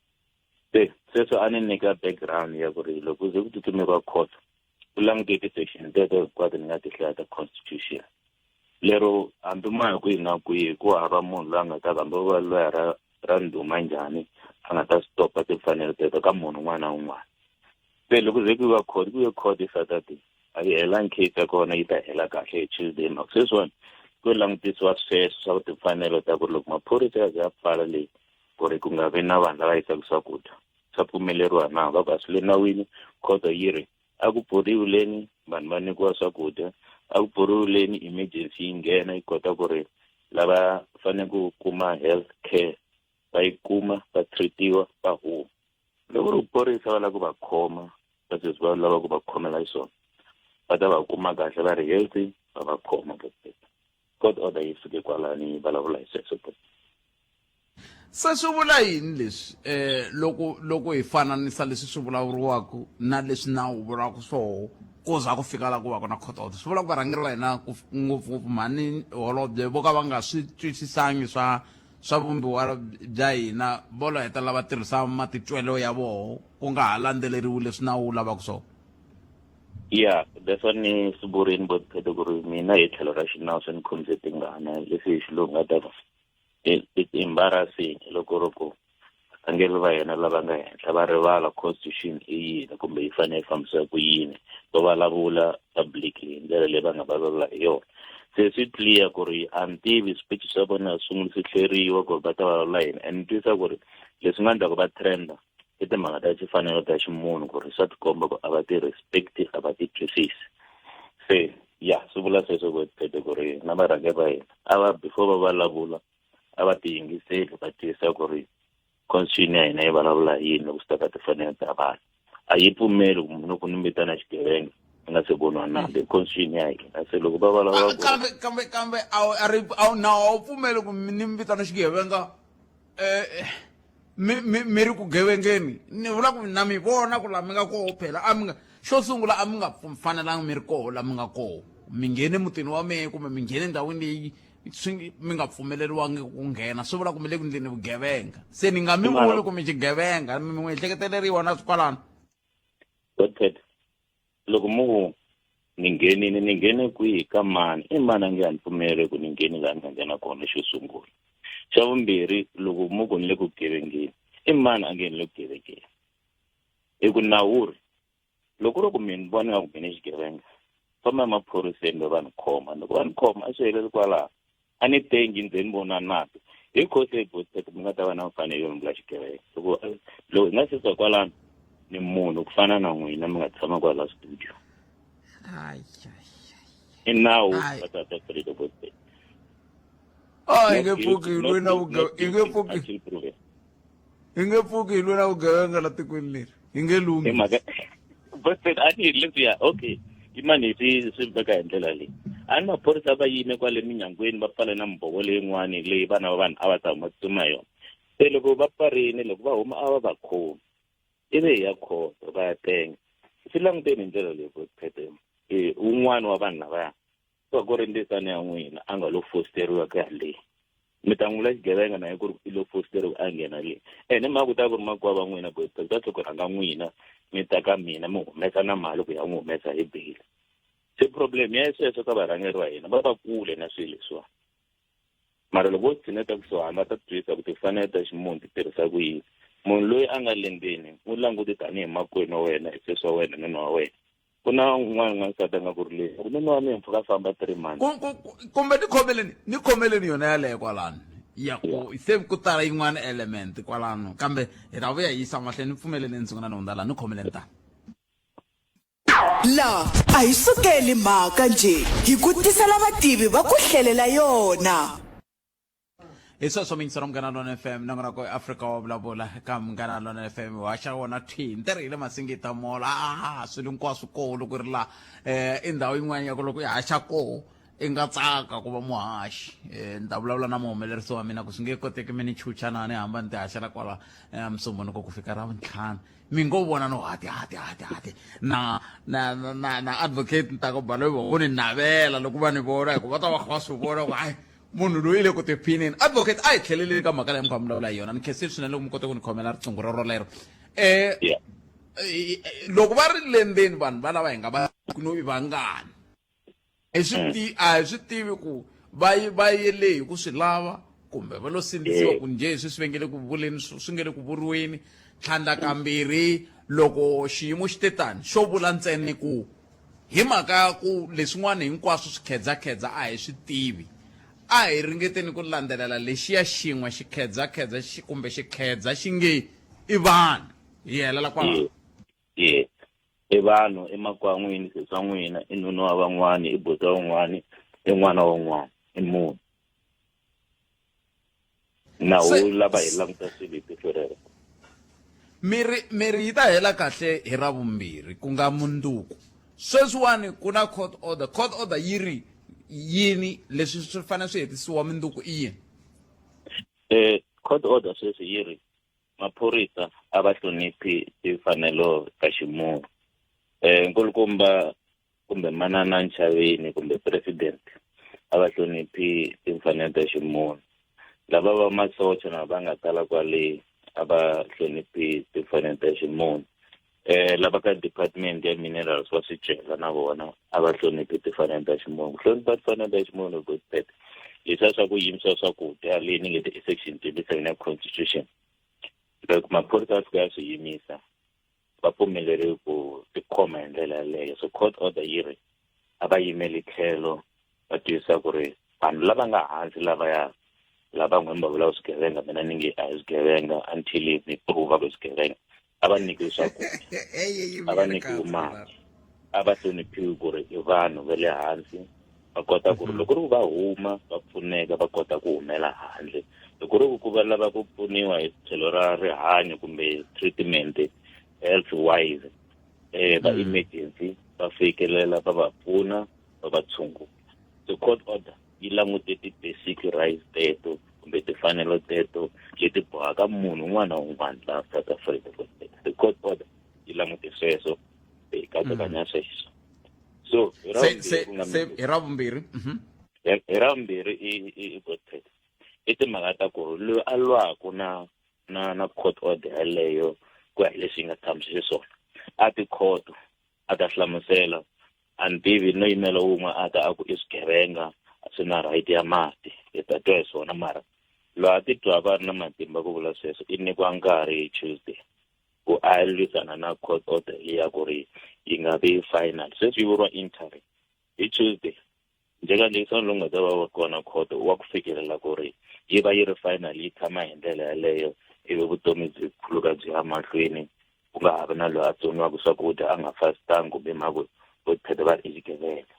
se sweswo a ni nyika background ya ku ri loko ze ku tsutsumeriwa court ku langute ti-section teto hinkwato ni nga ti hlaya ta constitution lero hambi ma hi kwihi na kwihi ku hava munhu loyi a nga ta kambe va loya ra ndhuma njhani a nga ta stopa timfanelo teto ka munhu un'wana na un'wana se loko ze ku yiwa court ku ye court Saturday a yi helangi case ya kona yi ta hela kahle hi Tuesday maka sweswiwani ku langutisiwa sweswo swa timfanelo ta ku ri loko maphorisa ya ze ya pfala leyi ku ri ku nga vi na vanhu lava yisaka swakudya swa pfumeleriwa na va ku a swi le nawini court yi ri a ku pfuriwileni vanhu va nyikiwa swakudya a ku pfuriwileni emergency yi nghena yi kota ku ri lava fanele ku kuma health care va yi kuma va treatiwa va huma loko ri phorisa va lava ku va khoma kasi va lava ku va khomela hi swona va ta va kuma kahle va ri healthy va va khoma court order yi fike kwalani vulavula hi sweswo
se swi vula yini leswi loko hi fananisa leswi swi vulavuriwaka na leswi nawu vulaka swoho ku za ku fika la ku va ku na court order swi vula ku varhangeri va hina ngopfungopfu mhani holobye vo ka va nga swi twisisangi swa vumbiwa bya hina volo hetelela va tirhisa matitwelo ya voho ku nga ha landzeleriwi leswi nawu wu lavaka swona
yeah that's why ni swi vurini bothphethe ku ri mina hi tlhelo ra xinawu swi ni khomise tingana leswi hi xilungu nga ta it's embarrassing loko ri ku varhangeri va hina lava nga henhla va rivala constitution i yini kumbe yi fanele yi fambisa ku yini to vulavula publicly hi ndlela leyi va nga vulavula hi yona se swi clear ku ri a ni tivi speech swa vona sunguli swi hleriwa ku ri va ta vulavula yini and ni twisa ku ri leswi nga endlaku va trenda i timhaka ta xifanelo ta ximunhu ku ri swa tikomba ku a va ti respect a va ti twisisi se ya swi vula sweswo bothphethe ku ri na varhangeri va hina a va before va vulavula a va ti yingiseli va twisisa ku ri constitution ya hina yi vulavula hi yini loko swi ta ka timfanelo ta vanhu a yi pfumeli ku munhu ku ni vitana xigevenga a nga se voniwa nandzu constitution ya hina se loko va vulavula
kambe a nawu a wu pfumeli ku ni mi vitana xigevenga mi ri ku gevengeni ni vula ku na mi vona ku laha mi nga koho phela a mi nga xo sungula a mi nga fanelangi mi ri koho laha mi nga koho mi nghene mutini wa mehe kumbe mi nghene ndhawini leyi mi nga pfumeleriwangi ku nghena swi vula ku mi le ku ndleni vugevenga se ni nga mi vuli ku mi xigevenga mi n'wi ehleketeleriwa na swipalani
bothphethe loko mu ni nghene kwihi ka mani i mani a nge a ni pfumeli ku ni ngheni laha ni nga nghena kona xo sungula xa vumbirhi loko mu ku ni le ku gevengeni i mani a nge ni le ku gevengeni hi ku nawu ri loko ri ku mi ni vona nga ku nghene xigevenga famba emaphoriseni va ni khoma loko va ni khoma a swi heleli kwalaho a ni tengi ndzeni vona nato hi khosi hi bothphethe mi nga ta va na mfanelo yo mi vula xigevenga loko hi nga sisa kwalano ni munhu ku fana na n'wina mi nga tshama kwala studio i nawu va ta freedom bothphethe
hi nge pfuki hi lwe na vugevenga la tikweni leri hi nge lungi
bothphethe a ni hi leswiya okay imani swi veka hi ndlela leyi a ni maphorisa va yime kwale minyangweni va pfale na mbovo leyin'wani leyi vana va vanhu a va ta huma tsutsuma hi yona se loko va pfarini loko va huma a va va khomi ivi hi ya khoto va ya tenga swi languteni hi ndlela leyi bothphethe un'wana wa vanhu lavaya va ku ri ndzisani ya n'wina a nga lo fosteriwa ku ya leyi mi ta n'wi vula xigevenga na ku ri i lo fosteriwa a nghena le ene mhaka ku ta ku ri makwava n'wina boys ta tlhoko rhanga n'wina mi ta ka mina mi humesa na mali ku ya n'wi humesa hi beli se problem ya sweswo ka varhangeri va hina va va kule na swilo leswiwa mara loko vo tshineta kusuhani va ta twisa ku tifanele ta ximunhu ti tirhisa ku yini munhu loyi a nga lendeni u languti tanihi makwenu wa wena hi sesi wa wena nuna wa wena ku na un'wana n'wansati a nga ku ri leyi ku nuna wa mina mpfuka famba 3 months
kumbe ni khomeleni yona yaleyo kwalano ya ku se ku tala yin'wana element kwalano kambe hi ta vuya hi yisa mahlweni pfumeleni ndzi nga na nondza la ni khomeleni tani
la a hi sukeli mhaka nje hi ku tisela vativi va ku hlelela yona
hi sweswo mingisero Munghana Lonene FM nangona ko Africa wa vulavula ka Munghana Lonene FM wa xa wona ntirhile masingita mola swilo hinkwaswo koho loko ri la i ndhawu yin'wana ya ku loko i haxa koho i nga tsaka ku va muhaxi ni ta vulavula na muhumelerisi wa mina ku swi nge koteki mi ni chuchana ni hamba ni ti haxela kwala musumbhunuko ku fika Ravuntlhanu mi ngo vona no hati na advocate ni ta ku baloyi vo ni navela loko va ni vona hi ku va ta va kha swi vona ku hayi munhu loyi le ku tiphineni advocate a hi tlheleleli ka mhaka leyi mi kha mi vulavula hi yona ni khensile swinene loko mi kota ku ni khomela riqingho rolero loko va ri lendeni vanhu va lava hi nga va no i vangani a hi swi tivi ku va yele hi ku swi lava kumbe va lo sindzisiwa ku njhe swi swi vengele ku vuleni swi nge le ku vuriweni tlhandla kambirhi loko xiyimo xi te tani xo vula ntsena ku hi mhaka ya ku leswin'wana hinkwaswo swi khedzakhedza a hi swi tivi a hi ringeteni ku landzelela lexiya xin'we xikhedzakhedza kumbe xikhedza xi nge i vanhu hi helela kwalaho
i vanhu emakwan'wini se swa n'wina i nuna wa van'wani i buti wa van'wani i n'wana wa un'wana i munhu nawu lava hi languta swilo hi tihlo rero
miri yi ta hela kahle hi Ravumbirhi ku nga Mundzuku sweswiwani ku na court order yi ri yini leswi swi fanele swi hetisiwa Mundzuku i yini
court order sweswi yi ri maphorisa a va hloniphi timfanelo ta ximunhu nkulukumba kumbe manana Nchaveni kumbe president a va hloniphi timfanelo ta ximunhu lava va masocha na va nga tala kwale a va hloniphi timfanelo ta ximunhu lava ka department ya minerals va swicela na vona a va hloniphi timfanelo ta ximunhu hlonipha timfanelo ta ximunhu good pet leswiya swa ku yimisiwa swakudya leyi ni nge ti section 27 ya constitution loko maphorisa a fika ya swi yimisa va pfumeleriwe ku tikhoma hi ndlela yaleyo so court order yi ri a va yimeli tlhelo va tiyisa ku ri vanhu lava nga hansi lavaya lava n'wini va vulaka swigevenga mina ni nge a hi swigevenga until ni prova ku swigevenga a va nyikiwi swakudya a va nyikiwi mali a va hloniphiwi ku ri i vanhu va le hansi va kota ku ri loko ri va huma va pfuneka va kota ku humela handle loko ri ku va lava ku pfuniwa hi tlhelo ra rihanyo kumbe treatment health wise va emergency va fikelela va va pfuna va va tshungula so court order yi langute ti-basic rights teto kumbe timfanelo teto leti bohaka munhu un'wana na un'wana laha South Africa the court order yi langute sweswo hi katsakanya sweswo so
hi Ravumbirhi
hi Ravumbirhi i good pet i timhaka ta ku ri loyi a lwaku na court order yaleyo ku ya hi leswi yi nga tshamisisa swona a tikhoto a ta hlamusela antivi no yimela wun'we a ta a ku i swigevenga swi na right ya mati hi ta twa hi swona mara loyi a titwa va ri na matimba ku vula sweswo i nyikiwa nkarhi hi Tuesday ku a lwisana na court order ya ku ri yi nga vi final sweswi yi vuriwa interim hi Tuesday njengaleyi lowu nga ta va kona court wa ku fikelela ku ri yi va yi ri final yi tshama hi ndlela yaleyo ivi vutomi byi khuluka byi ya mahlweni ku nga ha vi na loyi a tsoniwaka swakudya a nga fasitangi kumbe mhaka vo pheta va ri i xigevenga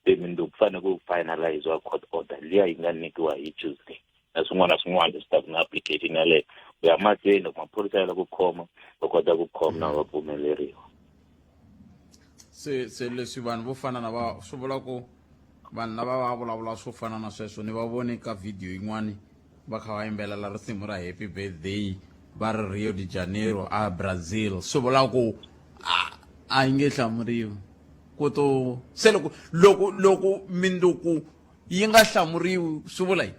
se Mundzuku ku fanele ku finalize wa court order liya yi nga nikiwa hi Tuesday na swin'wana na swin'wana leswi taku na application yaleyo ku ya mahlweni loko maphorisa ya la ku khoma va kota ku khoma na va pfumeleriwa
se leswi vanhu vo fana na va swi vula ku vanhu lava va vulavula swo fana na sweswo ni va vone ka video yin'wani va kha va yimbelela risimu ra happy birthday va ri Rio de Janeiro a Brazil swi vula ku a yi nge hlamuriwi ku to se loko Mundzuku yi nga hlamuriwi swi vula yini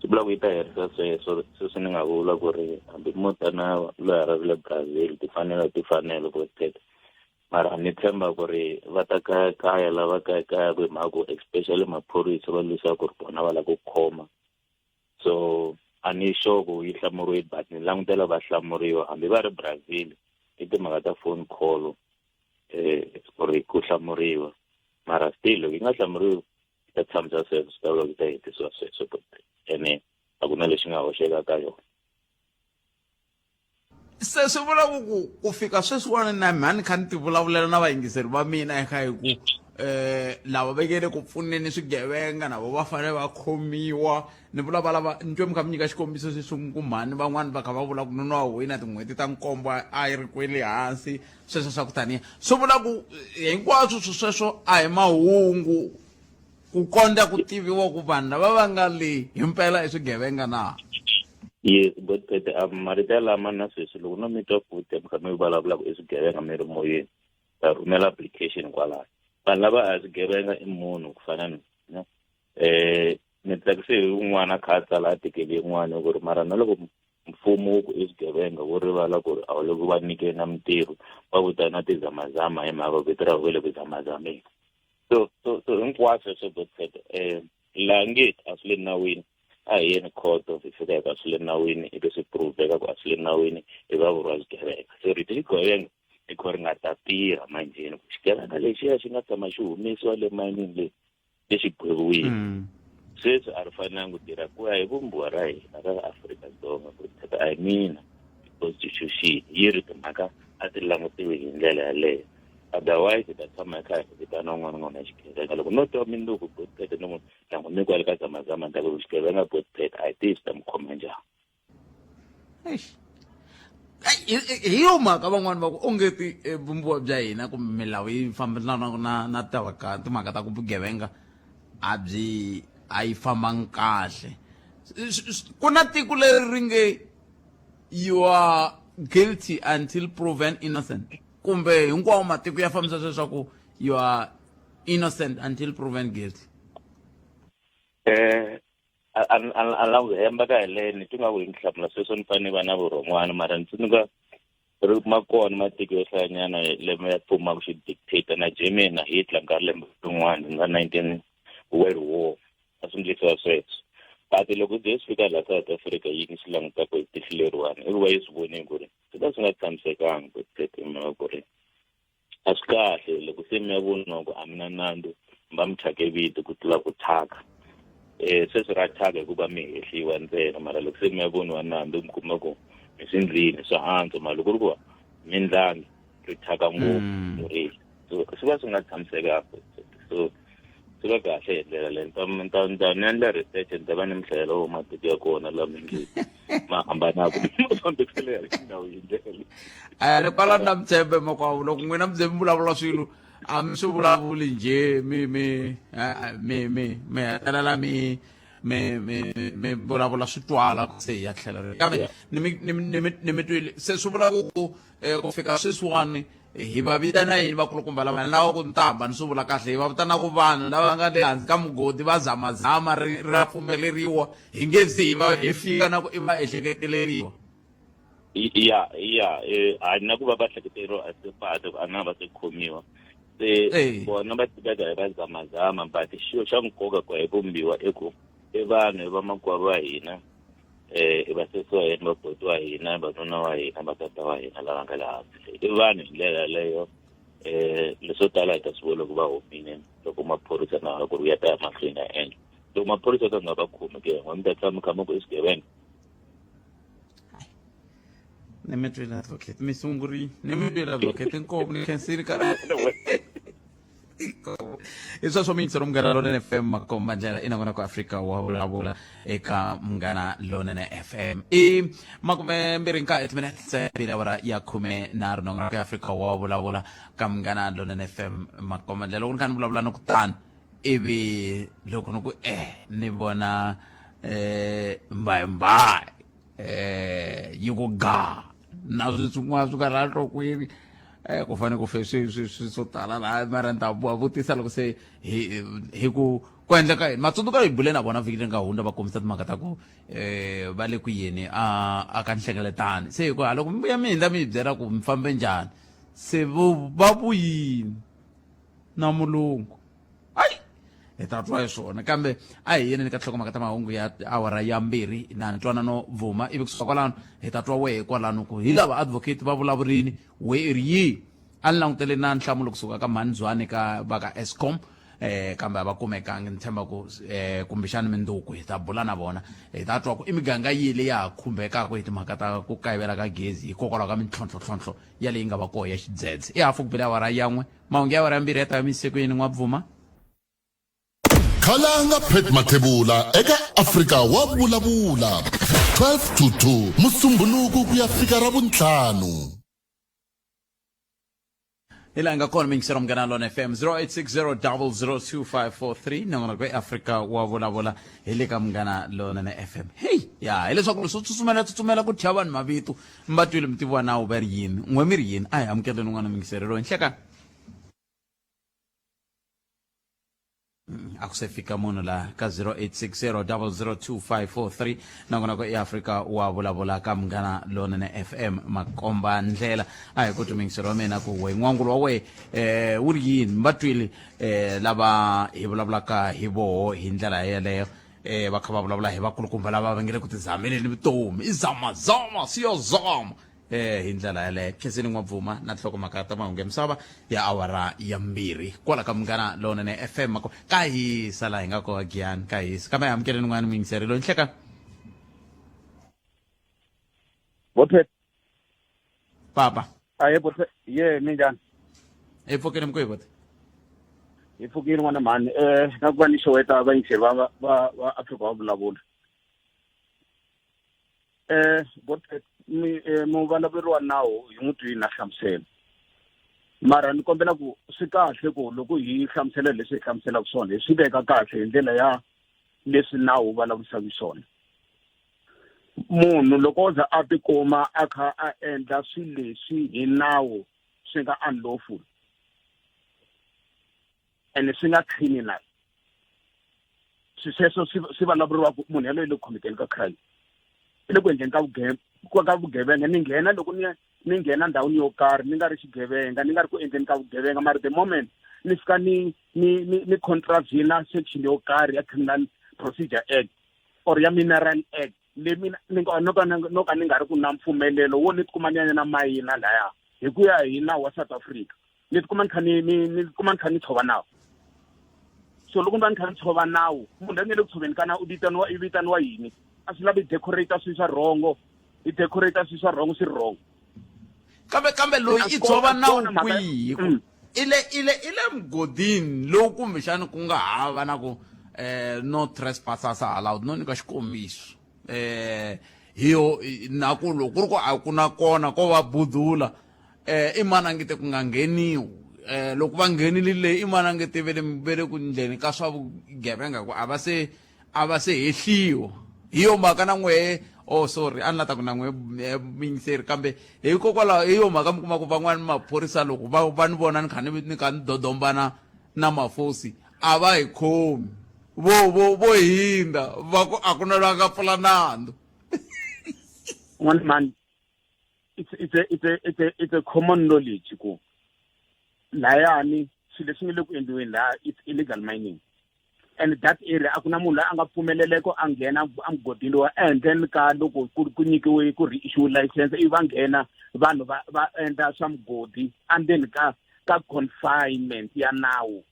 vula ku yi ta herisa sweswo sweswi ni nga vula ku ri hambi motana loyi a ravile Brazil tifanele ku teta mara ni tshemba ku ri va ta kaya lava kaya ku hi mhaka ku especially maphorisa va lwisa ku ri vona va lava ku khoma so a ni sure ku yi hlamuriwe but ni langutela va hlamuriwa hambi va ri Brazil i timhaka ta phone call ku ri ku hlamuriwa mara still loko yi nga hlamuriwi ta tshamisa sweswo swi ta vula ku ta hetisiwa sweswo ene a ku na lexi nga hoxeka ka yona
se swi vula ku fika sweswiwani na mhani kha ni ti vulavulela na vayingiseri va mina eka hi ku lava vekele ku pfuneni swigevenga navo va fanele va khomiwa ni vula va lava ni twe mi kha mi nyika xikombiso xexi ku mhani van'wani va kha va vula ku nuna wa hina tin'hweti ta nkombo a yi ri kwele hansi sweswo swa ku taniya swi vula ku hinkwaswo sweswo a hi mahungu ku kondza ku tiviwa ku vanhu lava va nga le hi mpela i swigevenga na
yes but marito lama na sweswi loko no mi twa futhi mi kha mi vulavula ku i swigevenga mi ri moyeni ta rhumela application kwalaho vanhu lava a swigevenga i munhu ku fana ni ni tsakise hi un'wana a kha a tsala atikeli yin'wana ku ri mara na loko mfumo wu ku i swigevenga wo rivala ku ri a wu le ku va nyike na mintirho va vuta na tizamazama hi mhaka vito ra vele ku zamazameni so hinkwaswo swo boteta laha nge a swi le nawini a hi yeni court of fika eka swi le nawini ivi swi pruveka ku a swi le nawini i va vuriwa swigevenga so rito xigevenga i kho ri nga ta tirha manjheni ku xigevenga lexiya xi nga tshama xi humesiwa le mayinini lexi gweviwile sweswi a ri fanelanga ku tirha ku ya hi vumbiwa ra hina ra Afrika-Dzonga ku teka a hi mina constitution yi ri timhaka a ti langutiwi hi ndlela yaleyo otherwise hi ta tshama hi kha hi vitana un'wana xigevenga loko no twa minduku boteta no n'wi langu mi kwale ka zamazama ni ta ku xigevenga boteta a hi tivi swi ta mi khoma njhani
hi yo mhaka van'wani va ku ongeti vumbiwa bya hina kumbe milawu yi fambelana na timhaka ta ku vugevenga a yi fambangi kahle ku na tiko leri ri nge you are guilty until proven innocent kumbe hinkwawo matiko ya fambisa sweswaku you are innocent until proven guilty
a la ku hemba ka heleni ti nga ku hi hlamula sweswo ni fanele va na vurhon'wana mara ni tsundzuka ri ma kona matiko yo hlayanyana lema ya pfumaka xidictator na Germany na Hitler nkarhi lembe rin'wana nga 19 World War a swi endlisiwa sweswo but loko swi fika laha South Africa yi swi langutaka hi tihleriwani i ku va yi swi voni ku ri swi ta swi nga tshamisekanga ku tsetimiwa ku ri a swi kahle loko se mi ya vona ku a mi na nandzu mi va mi thyake vito ku tlula ku thyaka sweswi ra thyaka hikuva mi hehliwa ntsena mara loko se mi ya voniwa nandzu mi kuma ku mi swi ndlini swa antswa mara loko ri ku mi ndlangi ri thyaka ngopfu so swi va swi nga tshamisekanga so swi va kahle hi ndlela leyi ni endla research ni ta va ni mihlahelo wo matiko ya kona laha mi nge ma hambanaka ma fambisele ya ndhawu hi ndlela
ni kwala na mtshembe makwavo loko n'wina mi ze mi vulavula swilo a mi swi vulavuli njhe mi hetelela mi vulavula swi twala se ya tlhela kambe ni mi twile se swi vula ku fika sweswiwani hi va vitana yini vakulukumba lava lava ku ntamba ni swi vula kahle hi va vitana ku vanhu lava nga le hansi ka mugodi va zamazama ra pfumeleriwa hi nge se hi fika na ku i va ehleketeleriwa
a na ku va va hleketeriwa a se patu a na va se khomiwa se bona va tiveka hi va zamazama but xilo xa nkoka ku hi vumbiwa i ku i vanhu hi vamakwavo wa hina i vasesi wa hina vaboti wa hina vanuna wa hina vatata wa hina lava nga le hansi i vanhu hi ndlela yaleyo leswo tala hi ta swi vula ku va humile loko maphorisa na ku ri ya ta ya mahlweni ya endla loko maphorisa ka nga va khomi ke n'we mi ta tshama khama ku i swigevenga
ni mi twile advocate mi sungurile ni mi twile advocate inkomo ni khensile ka i sweswo mi yingisela Munghana Lonene FM makomba ndlela ina kona ku Afrika wa vulavula eka Munghana Lonene FM i makume mbirhi nkaye timinete bila wara ya 14 ku Afrika wa vulavula ka Munghana Lonene FM makomba ndlela loko ni kha ni vulavula no kutani ivi loko ni ku ni vona mbayimbayi yi ku ga na swin'wana swi ka laha nhlokweni ku fane ku fe swi swo tala la mara nta vutisa loko se hi ku endleka yini matsundzuka hi bule na vona vhiki nga hundza va kombisa timhaka ta ku va le ku yini a ka nhlengeletani se hikuva loko mi vuya mi hindza mi hi byela ku mi fambe njhani se va vuyini na mulungu ai hi ta twa hi swona kambe a hi yeni ni ka nhlokomhaka ta mahungu ya awara ya 2 na ntwanano vuma ivi kusuka kwalano hi ta twa wehe kwalano ku hi lava advocate va vulavurini we ri yihi a ni langutele na nhlamulo kusuka ka mhani Zwane ka va ka Eskom kambe a va kumekangi ni tshemba ku kumbexani minduku hi ta bula na vona hi ta twa ku i miganga yile ya ha khumbekaka hi timhaka ta ku kayivela ka gezi hikokwalaho ka mintlhontlhotlhontlho ya leyi nga va koho ya xidzedze i hafu ku bile awara yan'we mahungu ya awara ya 2 ya ta ya misiku yini n'wabvuma
khalanga Pet Mathebula eka Afrika wa vulavula 12 to 2 musumbhunuku ku ya fika ra vuntlhanu
ila nga kona mingisero mgana lona FM 0860002543 nangona kwe Afrika wa vulavula hileka mgana lona na FM hey ya hileswaku so tsutsumela ku thya vanhu mavito mbatwile mitiwa nawo va ri yini n'we mi ri yini a hi amukele n'wana mingiserelo nhleka akusefika munhu la ka 0860002543 nangona ko eAfrika wa vulavula ka mngana lona na FM makomba ndlela a hi ku tumingisero mina ku we n'wangulo wa we wu ri yini mbatwile lava hi vulavulaka hi voho hi ndlela yeleyo va kha va vulavula hi vakulukumba lava va ngele ku tizameleni vutomi i zama siyozama hi ndlela yaleyo khenseni n'wabvuma na nhlokomhaka ta mahungu ya misava ya awara ya 2 kwala ka mngana lona na FM mako ka hisa la hi nga ko Giyani ka hisa kambe amukele n'wana mingiserelo nhleka
Bothe
papa
aye bothe ye minjani
epfokeni mko hibote
ifukile n'wana mani na ku va ni xeweta va yingiseri va Afrika wa vulavula bothe muvulavuri wa nawu hi n'wi twini na hlamusela mara ni kombela ku swi kahle ku loko hi hlamusela leswi hi hlamuselaka swona hi swi veka kahle hi ndlela ya leswi nawu vulavurisaka swona munhu loko o za a tikuma a kha a endla swilo leswi hi nawu swi nga unlawful ene swi nga criminal sweswo swi vulavuriwa ku munhu yaloyi le ku khometeni ka crime i le ku endleni ka vugevenga ni nghena loko ni nghena ndhawini yo karhi ni nga ri xigevenga ni nga ri ku endleni ka vugevenga mara the moment ni fika ni contravene section yo karhi ya Criminal Procedure Act or ya Mineral Act le mina no ka ni nga ri ku na mpfumelelo wo ni tikuma ni na mayina laya hi ku ya hi nawu wa South Africa ni tikuma ni kha ni tshova nawu so loko ni kha ni tshova nawu munhu a nge le ku tshoveni ka nawu i vitaniwa yini a swi lavi decorate swi swa wrong i decorate swi swa wrong swi wrong
kambe loyi i tshova nawu kwihi ile mgodini lowu kumbexani ku nga hava na ku no trespassers allowed no nyika xikombiso hiyo na ku loko ku ri ku a ku na kona ko va budula i manangite ku nga ngheniwi loko va nghenile leyi i manangite vele ku ndleni ka swa vugevenga ku a va se hehliwa hiyo mhaka na n'we sorry a ni lata ku na n'we mingiseri kambe hikokwalaho hi yo mhaka mi kuma ku van'wani maphorisa loko va ni vona ni kha ni dodombana na mafosi a va hi khomi vo hinda va ku a ku na loyi a nga pfula nandzu
one man it's a common knowledge ku layani swilo leswi nge le ku endliweni laha it's illegal mining and that area a ku na munhu loyi a nga pfumeleleko a nghena amugodini lowa ehenhleni ka loko ku nyikiwe ku reissue license i va nghena vanhu va endla swa mugodi andeni ka confinement ya nawu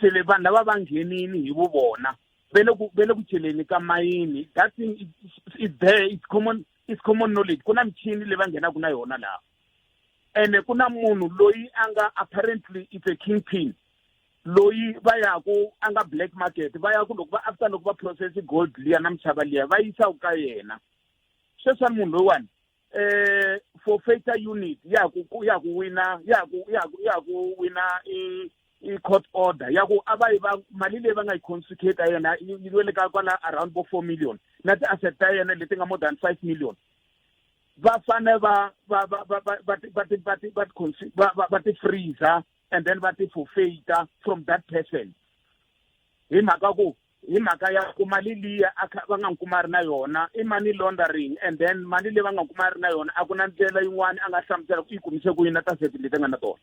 se vanhu lava va nghenini hi vona vele ku cheleni ka mayini that thing is there it's common knowledge ku na michini leyi va nghenaka na yona laha ene ku na munhu loyi a nga apparently it's a kingpin loyi va yaku a nga black market va yaku loko va process gold liya na mchava liya va yisa ka yena sweswi munhu loyiwani for fatal unit yaku wina i court order yaku va mali leyi va nga yi confiscate yena yi wele ka kwala around 4 million na ti asset ta yena leti nga more than 5 million
va fane va freezer and then va forfeita from that person. Hi mhaka ya ku mali liya va nga kuma ri na yona I money laundering, and then mali leyi va nga kuma ri na yona a ku na ndlela yin'wana a nga hlamusela ku yi kumise ku yini ta seti leti nga na tona.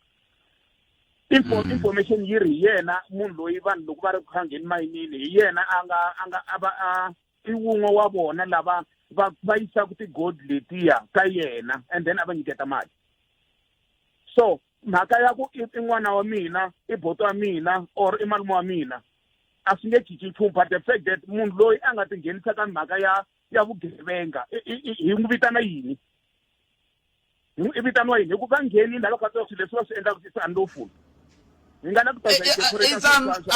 Information yi ri yena munhu loyi vanhu loko va ri ku khangeni mayinini hi yena I wun'we wa vona lava va yisaka ti-gold letiya ka yena and then a va nyiketa mali. So mhaka ya ku I n'wana wa mina I boto wa mina or I malume wa mina a swi nge cinci nchumu, but the fact that munhu loyi a nga tinghenisa ka mhaka ya vugevenga hi n'wi vitana yini? I vitaniwa yini? Hikuva ngheni lava ka swilo leswi va swi endlaka it's unlawful.
It's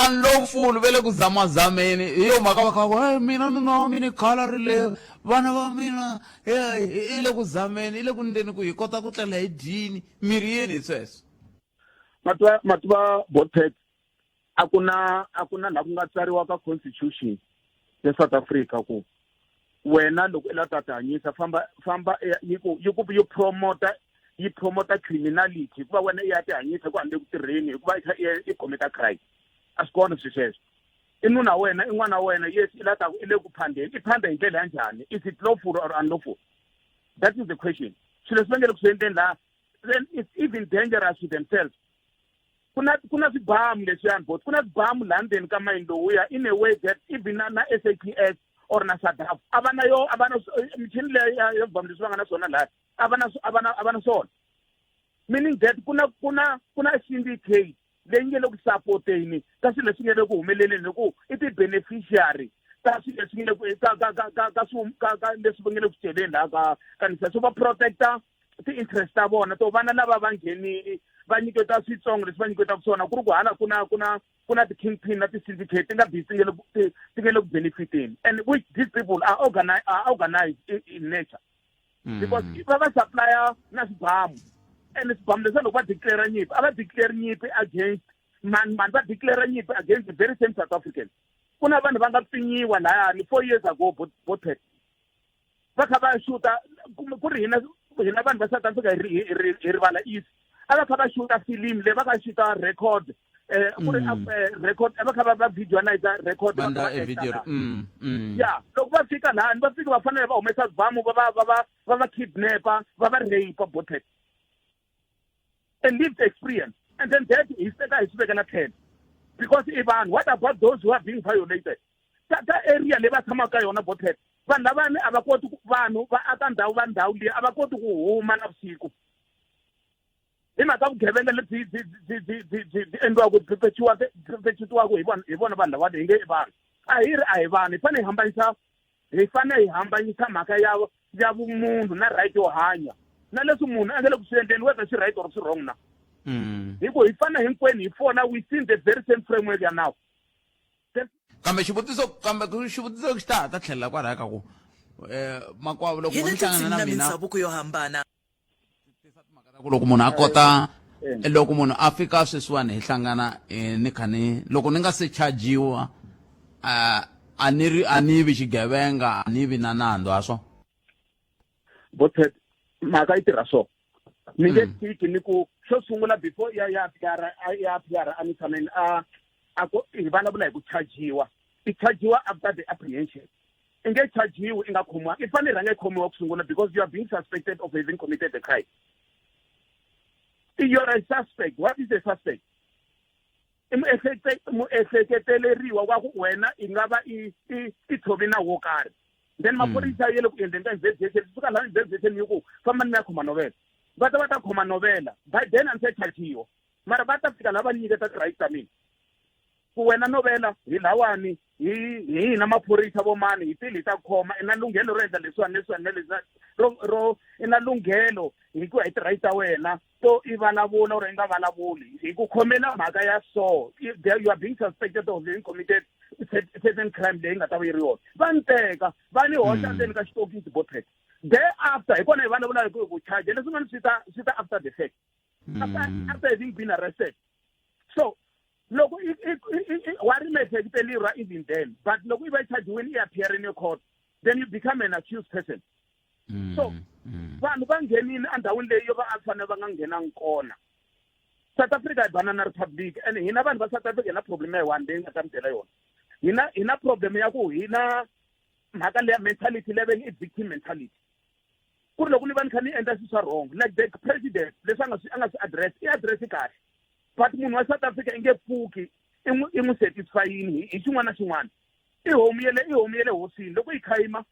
unlawful vele ku zamazameni hi yo mhaka va kha mina no mina khala rile vana va mina I le ku zameni I le ku ndeni ku hi kota ku tlela hi dini miri yini sweswo.
Matuva Botpet a ku na la ku nga tsariwa ka constitution ya South Africa ku wena loko I la ta hanyisa famba yi promota criminality hikuva wena I ya ti hanyisa ku handle ku tirheni hikuva I commit crime. A swi kona sweswo. I nuna wena I n'wana wa wena yes I la ta I le ku phandeni I phanda hi ndlela ya njhani? Is it lawful or unlawful? That is the question. Swilo swi vangele ku swi endleni la then it's even dangerous to themselves. Kuna swibamu leswiyani but kuna swibamu laha ndzeni ka mayini lowuya in a way that even na SAPS or na SADF abana michini leyi ya swibamu leswi va nga na swona laha abana swona, meaning that kuna syndicate leyi nge le ku supporteni ka swilo leswi nge le ku humeleleni hikuva I ti-beneficiary ka swilo leswi nge le ka leswi va nge le ku celeni laha ka nisa so va protecta ti-interest ta vona to vana lava va ngheni va nyiketa switsongo leswi va nyiketaka swona ku ri ku hala kuna ti-kingpin na ti-syndicate ti nga busy ti nge le ku benefiteni, and which these people are organized in nature because va supplier na swibamu and swibamu leswi loko va declare nyimpi a va declare nyimpi against man va declare nyimpi against the very same South Africans. Kuna vanhu va nga pfinyiwa lahayani 4 years ago Botpet va kha va xuta ku ri hina vanhu va South Africa hi rivala East a va kha va xuta film leyi va ka xuta record ku ri record va kha va videoize record ya loko va fika lahani va fika va fanele va humesa swibamu va kidnapper va rape Botpet a lived experience, and then that is na 10 because even what about those who are being violated? That area leyi va tshamaka ka yona Botpet vanhu lavani a va koti vanhu va aka ndhawu leyi a va koti ku huma navusiku hi mhaka vugevenga lebyi endliwaka perpetuwaka hi vona vanhu lavani hi nge I vanhu a hi vanhu hi fane hi hambanyisa mhaka ya vumunhu na right yo hanya na leswi munhu a nge le ku swi endleni whether swi right or swi wrong na hikuva hi fane hinkwenu hi fona within the very same framework ya now.
Kambe xivutiso xi ta tlhelela kwalaya ka ku makwavo loko munhu hlangana na mina
mindhavuko yo hambana
loko munhu a kota loko munhu a fika sweswiwani hi hlangana ni kha ni loko ni nga se chajiwa a ni vi xigevenga a ni vi na nandzu a swo
Botpet mhaka yi tirha so ni nge tiki ni ku xo sungula before ya apr a ni tshameni hi vulavula hi ku chajiwa I chajiwa after the apprehension. I nge chajiwi I nga khomiwa I fanele rhanga I khomiwa ku sungula because you are being suspected of having committed a crime. You are a suspect. What is a suspect? Muehleketeleriwa wa ku wena I nga va I thove na wo karhi then maphorisa yele ku endleni ka investigation suka la investigation yi ku famba ni ya khoma novela va ta khoma novela by then a ni se chajiwa mara va ta fika lava nyiketa right ta mina ku wena novela hi lawani hi na maphorisa vo mani hi tili ta khoma I na lunghelo ro endla leswiwani ro I na lunghelo hi ku hi ti-right ta wena to I vulavula or I nga vulavuli hi ku khomela mhaka ya so you are being suspected of having committed certain crime leyi nga ta va yi ri yona va ni teka va ni hoxa ndzeni ka xitokisi Botpet thereafter hi kona hi vulavula hi ku charge leswi nga ni swi ta after the fact after having been arrested. So loko wa ri mehleketeleriwa even then but loko I va chajiwini I appear in your court then you become an accused person. So vanhu va nghenini endhawini leyi yo va a fanele va nga nghenangi kona. South Africa hi banana republic and hina vanhu va South Africa hi na problem ya one leyi nga ta mi byela yona. Hina problem ya ku hina mhaka leya mentality leyi i victim mentality. Ku ri loko ni va ni kha ni endla swilo swa wrong like the president leswi a nga swi address i address kahle but munhu wa South Africa i nge pfuki i n'wi satisfyini hi xin'wana na xin'wana. I homiyele hosini loko yi khayima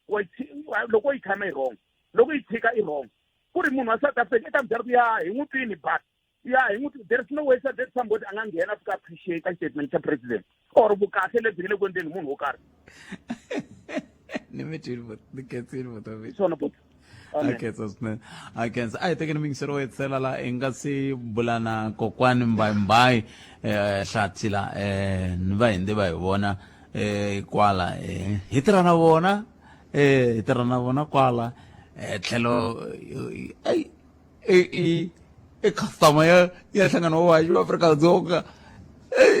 loko yi khayima i wrong loko yi tshika i wrong. Ku ri munhu wa South Africa i ta mi byela ku ya hi n'wi twini but there is no way that somebody a nga nghena fika appreciate statement xa president or vukahle lebyi le ku endleni munhu wo karhi.
Ni mi twini ni ketsini vutomi.
Swona but
Okay, so I can say I think ming sero etsela la engasi bulana kokwani mbai hlatila nva inde ba bona kwala hitrana bona kwala tlhelo customer ya hlangana wa Afrika-Dzonga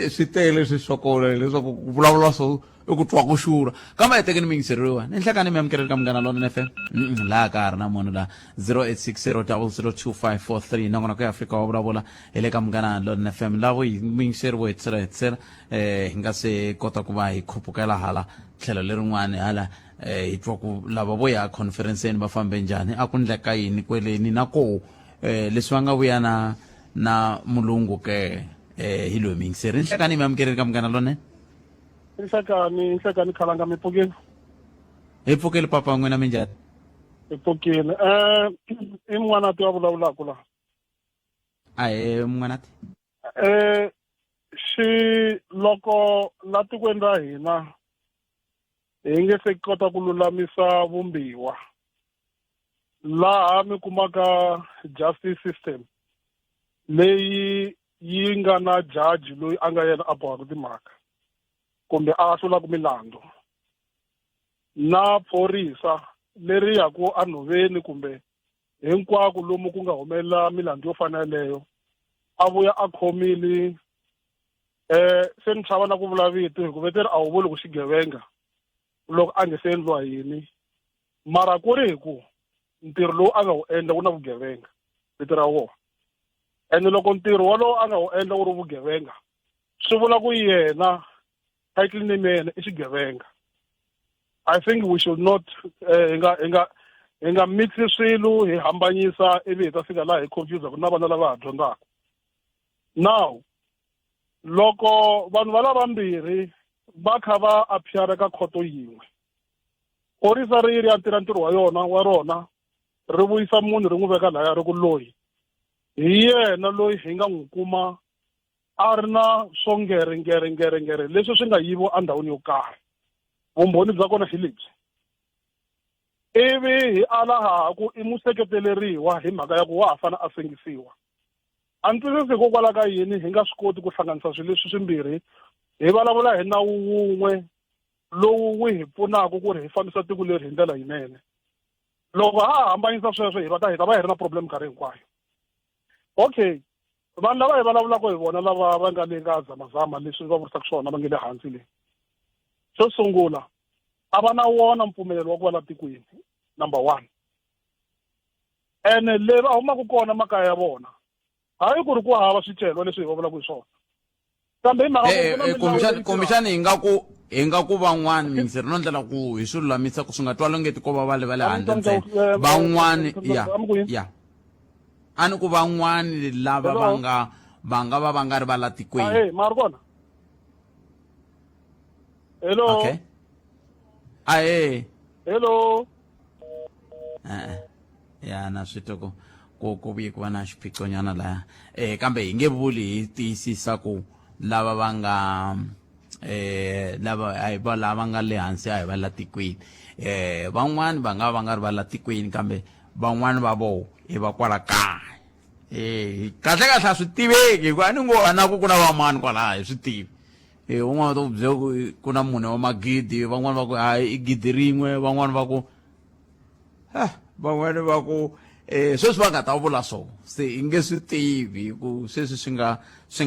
switele swisokole leswaku ku vulavula so ku twa ku xura kama hi tekeni mingiseriwa ni nhlakani mi amukela ka Munghana Lonene FM la ka ha ri na munhu la 0860002543 nangona ku Afrika wa vulavula hi le ka Munghana Lonene FM lavo hi mingiseriwa hi tsela hi nga se kota ku va hi khupukela hala tlhelo lerin'wana hala hi twa ku lava vo ya conference va fambe njhani a ku ndleka yini kweleni na ko leswi va nga vuya na mulungu ke hi lo mingiseri nhlakani mi amukela ka Munghana Lonene.
Nhlakani Khalanga mi pfukile.
Hi pfukile papa n'wina mi njhani?
Hi pfukile. I N'wanati wa vulavulaka la.
A hi N'wanati.
Loko la tikweni ra hina hi nge se kota ku lulamisa vumbiwa laha mi kumaka justice system leyi yi nga na judge loyi a nga yena a bohaka timhaka kumbe a hlulaka milandzu na phorisa leri yaku anhoveni kumbe hinkwako lomu ku nga humelela milandzu yo fana leyo a vuya a khomile se ni chava na ku vula vito hi ku veteri a wu vuli ku xigevenga loko a nge se endliwa yini mara ku ri hi ku ntirho lowu a nga wu endla wu na vugevenga vito ra wona ene loko ntirho walowo a nga wu endla wu ri vugevenga swi vula ku yena title name yena i xigevenga. I think we should not hi nga mixi swilo hi hambanyisa ivi hi ta fika laha hi confusaka na vana lava ha dyondzaka. Now loko vanhu va lava vambirhi va kha va appear ka khoto yin'we phorisa ri ya tirha ntirho wa rona ri vuyisa munhu ri n'wi veka laya ri ku loyi hi yena loyi hi nga n'wi kuma a ri na swo ngere leswi swi nga yiviwa endhawini yo karhi vumbhoni bya kona hi lebyi ivi hi ala haku i museketeleriwa hi mhaka ya ku wa ha fana a sengisiwa a ni twisisi hikokwalaho ka yini hi nga swi koti ku hlanganisa swilo leswi swimbirhi hi vulavula hi nawu wun'we lowu wu hi pfunaka ku ri hi fambisa tiko leri hi ndlela yinene. Loko ha hambanyisa sweswo hi ta va hi ri na problem nkarhi hinkwayo. Okay, vanhu lava hi vulavulaka hi vona lava va nga le ka zamazama leswi va vurisaka swona va nge le hansi le xo sungula a va na wona mpfumelelo wa ku va la tikweni number 1 ene leri a humaka kona makaya ya vona hayi ku ri ku hava swicelo leswi hi va vulaka hi swona kambe hi mhaka
komixani hi nga ku van'wani mingiseri no ndlela ku hi swi lulamisa ku swi nga twalongeti ko va le handle ntsena van'wani ya a ni ku van'wani lava va nga ri va la tikweni
ma ri kona hello
okay
hello
ya na switoko ku vuye ku va na xiphiqo nyana laya kambe hi nge vuli hi tiyisisa ku lava va nga lava nga le hansi a hi va la tikweni van'wani va nga ri va la tikweni kambe van'wani va vo hi va kwala kaya kahle a swi tiveki hi ku a ni ngo anaku ku na van'wani kwalaha hi swi tivi un'wana to byela ku na mune wa magidi van'wani va ku i gidi rin'we van'wani va ku van'wani va ku sweswi va nga ta vula so se hi nge swi tivi ku sweswi swi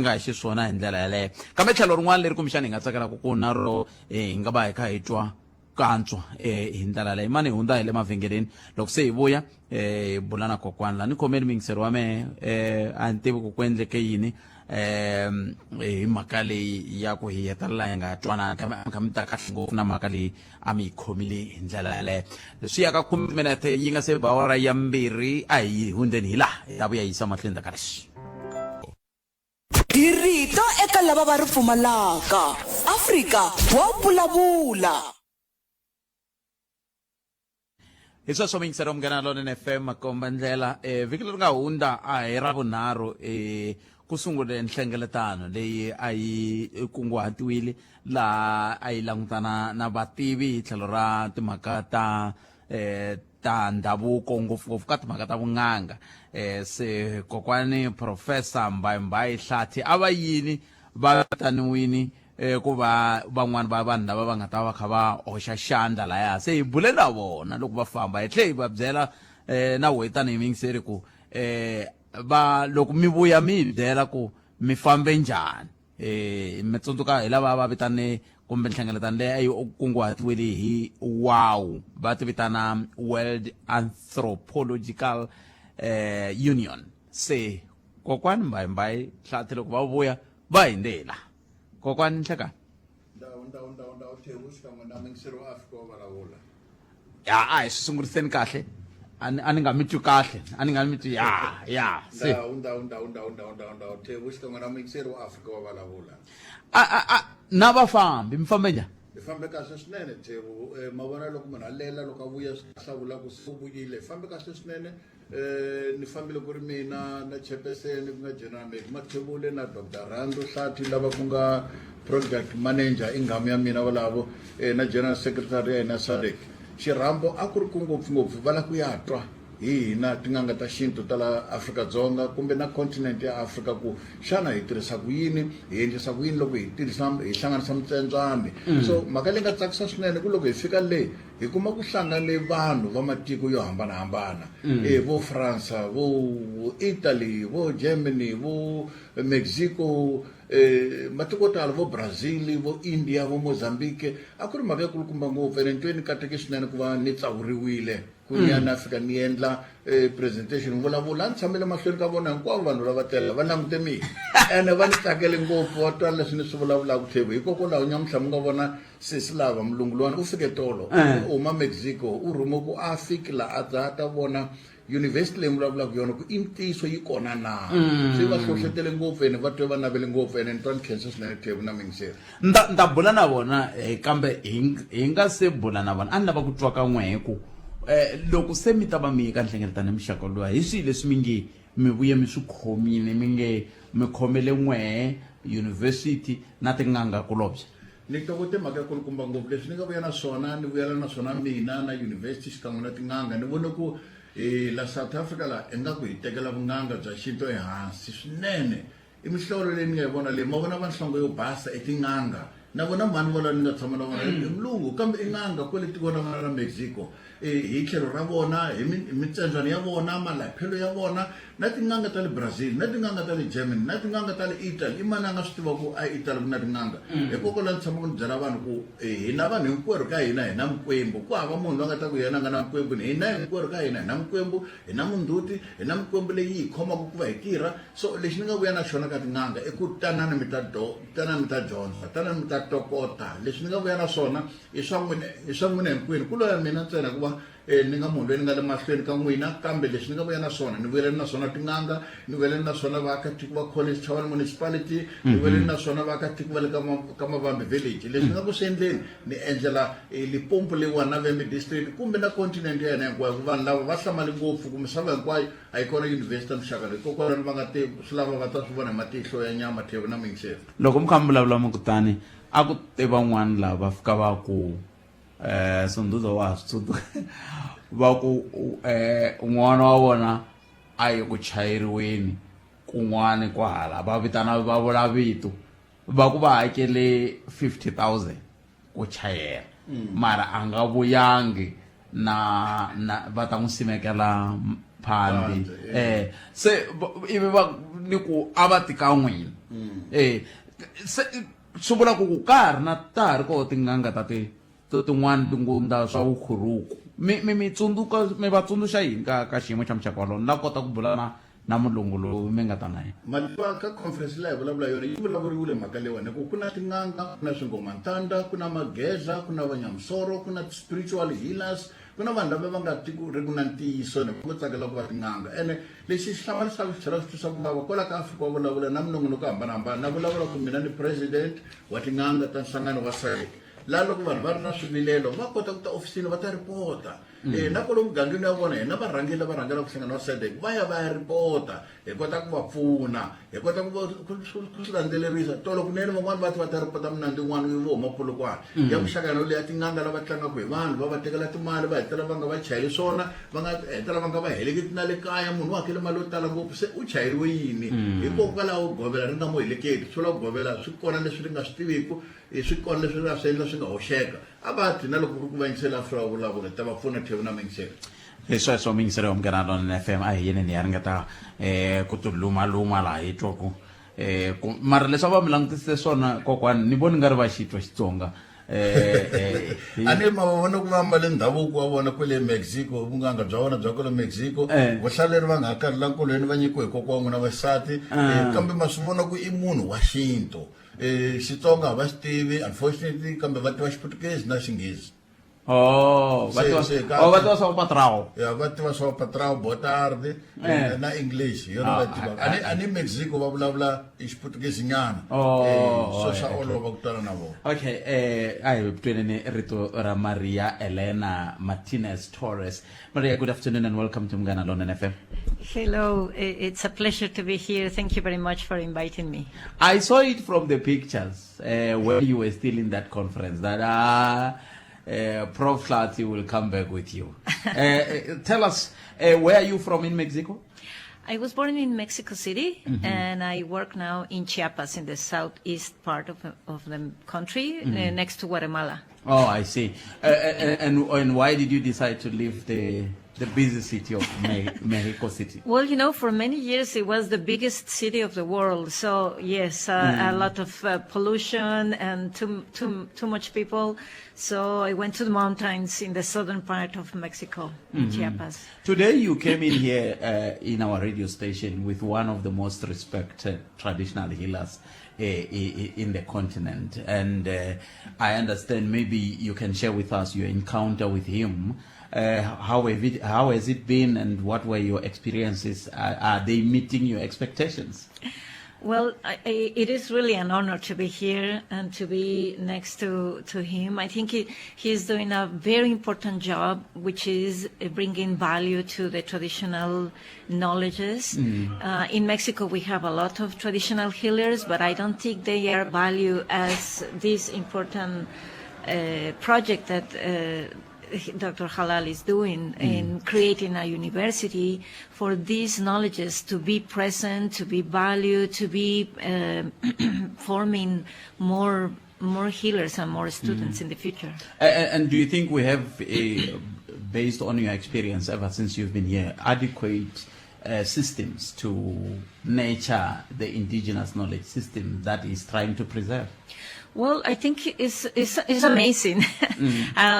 nga hi xiswona hi ndlela yaleyo kambe tlhelo rin'wana leri kumbexana hi nga tsakelaka ku na ro hi nga va hi kha hi twa kantswa hi ndlela leyi mani hi hundza hi le mavhengeleni loko se hi vuya hi bula na kokwana la ni khomeni mingiseri wa mehe a ni tivi ku endleke yini hi mhaka leyi ya ku hi hetelela hi nga twanana kha mi ta kahle ngopfu na mhaka leyi a mi yi khomile hi ndlela yaleyo swi ya ka 10 minute yi nga se ba awara ya 2 a hi hundzeni hi laha hi ta vuya yisa mahlweni ka leswi
hi rito eka lava va ri pfumalaka Afrika wa vulavula
hi sweswo mingisero munghana Lonene FM makomba ndlela vhiki leri nga hundza a hi ravunharhu ku sungule nhlengeletano leyi a yi kunguhatiwile laha a yi langutana na vativi hi tlhelo ra timhaka ta ndhavuko ngopfungopfu ka timhaka ta vun'anga se kokwani Professor Mbayimbayi Hlathi a va yini va vitaniwini ku va van'wani va vanhu lava va nga ta va kha va hoxa xandla laya se hi bule na vona loko va famba hi tlhe hi va byela na wehe tanihi mingiseri ku va loko mi vuya mi hi byela ku mi fambe njhani mi tsundzuka hi lava va vitane kumbe nhlengeletano leyi a yi kunguhatiwile hi WOW va ti vitana World Anthropological Union se kokwani Mbayimbayi Hlathi loko va vuya va hi ndlela kokwani nhlekani
ndawu Thembu xikan'we na mingiseri wa Afrika wa vulavula
ya a hi swi sunguriseni kahle a ni nga mi twi kahle a ni nga mi twi ya se
ndawu Thembu xikan'we na mingiseri wa Afrika wa vulavula
na vafambi mi fambe njhani
hi fambe kahle swinene Thembu mavona loko munhu a lela loko a vuya swi hlavula ku se vuyile hi fambe kahle swinene ni fambile ku ri mina na chairperson ku nga General Mathebule na Dr. Rando Hlathi lava ku nga project manager inghamu ya mina valavo na general secretary ya hina SADC xirhambo a ku ri ku ngopfungopfu va la ku ya twa hi hina tin'anga ta xintu ta la Afrika-Dzonga kumbe na continent ya Afrika ku xana hi tirhisa ku yini hi endlisa ku yini loko hi hlanganisa mitsenzwane so mhaka leyi nga tsakisa swinene ku loko hi fika le hi kuma ku hlangane vanhu va matiko yo hambanahambana vo France vo Italy vo Germany vo Mexico matiko tala vo Brazil vo India vo Mozambique a ku ri mhaka ya kulukumba ngopfu ene ntweni kateke swinene ku va ni tsavuriwile ku ni ya na fika ni endla presentation vulavula ni tshamile mahlweni ka vona hinkwavo vanhu lava tele va langute mina ene va ni tsakele ngopfu va twa leswi ni swi vulavulaka Thembu hikokwalaho nyamuhla mi nga vona sesi lava mulungu luwani u fike tolo u huma Mexico u rhume ku a fiki la a za ta vona university leyi vulavulaka yona ku i ntiyiso yi kona na swi va hlohlotele ngopfu ene va twe va navele ngopfu ene ni twa ni khensa swinene Thembu na mingiseri
nda bula na vona kambe hi nga se bula na vona a ni lava ku twa ka n'we hi ku loko se mi ta va mi ka nhlengeletano muxaka luwa hi swihi leswi mi nge mi vuye mi swi khomile mi nge mi khomele n'wehe university na tin'anga kulobye
ni tokote mhaka ya kulukumba ngopfu leswi ni nga vuya na swona ni vuyela na swona mina na university xikan'we na tin'anga ni vone ku la South Africa la ingaku hi tekela vun'anga bya xintu ehansi swinene i mihlolo leyi ni nga yi vona leyi ma vona va nhlongo yo basa etin'anga na vona mani vola ni nga tshama na vona hi mulungu kambe i n'anga kwale tikona vona na Mexico hi tlhelo ra vona hi mitsenzwane ya vona malaphelo ya vona na tin'anga ta le Brazil na tin'anga ta le Germany na tin'anga ta le Italy i mani a nga swi tiva ku a Italy ku na tin'anga hikokwalaho ni tshama ku ni byela vanhu ku hina vanhu hinkwerhu ka hina hi na Mikwembu ku hava munhu loyi a nga ta ku yena nga na Mikwembu hina hinkwerhu ka hina hi na Mikwembu hi na Munduti hi na Mikwembu leyi hi khomaka ku va hi tirha so lexi ni nga vuya na xona ka tin'anga i ku tanani mi ta dyondza tanani mi ta tokota leswi ni nga vuya na swona i swa n'wina hinkwenu ku loya mina ntsena ku va ni nga munhu loyi ni nga le mahlweni ka n'wina kambe leswi ni nga vuya na swona ni vuyeleni na swona tin'anga ni vuyeleni na swona vaakatiko va College Town Municipality ni vuyeleni na swona vaakatiko va le ka Mavambi Village leswi ni nga ku swi endleni ni endlela Limpopo leyiwani na Vhembe District kumbe na continent ya hina hinkwayo ku vanhu lava va hlamali ngopfu ku misava hinkwayo a yi kona university ya muxaka leyi hikokwalaho va nga swi lava va ta swi vona hi matihlo ya nyama Thembu na mingiseri
loko mi kha mi vulavula mi kutani a ku te van'wani lava fika va ku Sunduza wa swi tsundzuka va ku n'wana wa vona a yi ku chayeriweni kun'wani kwahala va vitana va vula vito va ku va hakele 50,000 ku chayela mara a nga vuyangi na va ta n'wi simekela phandi se ivi va ni ku a va tika n'wina se swi vula ku ka ha ri na ta ha ri koho tin'anga ta tin'wana tingunda swa vukhuruku mi va tsundzuxa yini ka xiyimo xa muxaka walowo na kota ku bula na mulungu lowu mi nga ta na yena
maliwa ka conference leyi vulavula yona yi vulavuriwile mhaka leyiwani ku ku na tin'anga ku na swingomantanda ku na magedla ku na vanyamusoro ku na spiritual healers ku na vanhu lava va nga riki na ntiyiso ni ku tsakela ku va tin'anga ene lexi xi hlamarisaka xi tlhela swi twisa ku vava kwala ka Afrika wa vulavula na minongonoko hambanahambana na vulavula ku mina ni president wa tin'anga ta nhlangano wa SADC laha loko vanhu va ri na swivilelo va kota ku ta ofisini va ta ripota na kwalomu mugangeni ya vona hina varhangeri lava rhangelaka nhlangano wa SADC va ya ripota hi kota ku va pfuna hi kota ku swi landzelerisa tolo kunene van'wani va ta ripota minandzu yin'wana yi vo huma polokwana ya muxakano leyi ya tin'anga lava tlangaka hi vanhu va va tekela timali va hetela va nga va chayeli swona va nga hetela va nga va heleketi na le kaya munhu u hakele mali yo tala ngopfu se u chayeriwe yini hikokwalaho govela ri nga mo heleketi swi vula govela swi kona leswi ri nga swi tiviku swi kona leswi ri nga swi endla swi nga hoxeka a va ti na loko ku ri ku va yingisela Afrika wa vulavula ta va pfuna tlhelo na mingiselo
leswi mi yingisela wa Munghana Lonene FM a hi yini ni ya ringeta ku tiluma laha hi twaku mara leswi va mi langutisile swona kokwani ni voni nga ri va xitwa Xitsonga
a ni ma vona ku va mbale ndhavuko wa vona kwale Mexico vunganga bya vona bya kwale Mexico vuhlaleri va nga hakarhela nkolweni va nyikiwe kokwa n'wina vasati kambe ma swi vona ku i munhu wa xintu Xitsonga a va xi tivi unfortunately kambe va tiva Xiputukezi na Xinghezi
va tiva swa patrao
va tiva swa patrao botardi na English yona va tiva ani Mexico va vulavula Xiputukezi nyana so swa olova ku twana na vona
okay a hi twenene rito ra Maria Elena Martinez Torres. Maria, good afternoon and welcome to Munghana Lonene FM.
Hello, it's a pleasure to be here. Thank you very much for inviting me.
I saw it from the pictures where you were still in that conference that Prof. Hlati will come back with you. Tell us, where are you from in Mexico?
I was born in Mexico City, and I work now in Chiapas, in the southeast part of the country, next to Guatemala.
Oh, I see. And why did you decide to leave the busy city of Mexico City?
Well, you know, for many years it was the biggest city of the world. So yes, a lot of pollution and too much people. So I went to the mountains in the southern part of Mexico, in Chiapas.
Today you came in here in our radio station with one of the most respected traditional healers in the continent, and I understand maybe you can share with us your encounter with him. How has it been, and what were your experiences? Are they meeting your expectations?
Well, it is really an honor to be here and to be next to him. I think he's doing a very important job, which is bringing value to the traditional knowledges. In Mexico, we have a lot of traditional healers, but I don't think they are valued as this important project that Dr. Halal is doing in creating a university for these knowledges to be present, to be valued, to be forming more healers and more students in the future.
And do you think we have, based on your experience ever since you've been here, adequate systems to nurture the indigenous knowledge system that is trying to preserve?
Well, I think it's amazing.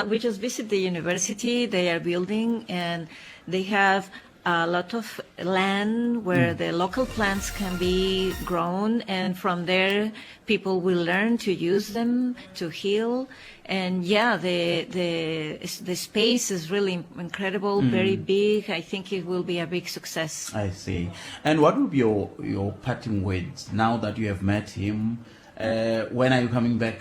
We just visit the university they are building, and they have a lot of land where the local plants can be grown, and from there people will learn to use them to heal. And yeah, the space is really incredible, very big. I think it will be a big success.
I see. And what would be your parting words now that you have met him? When are you coming back?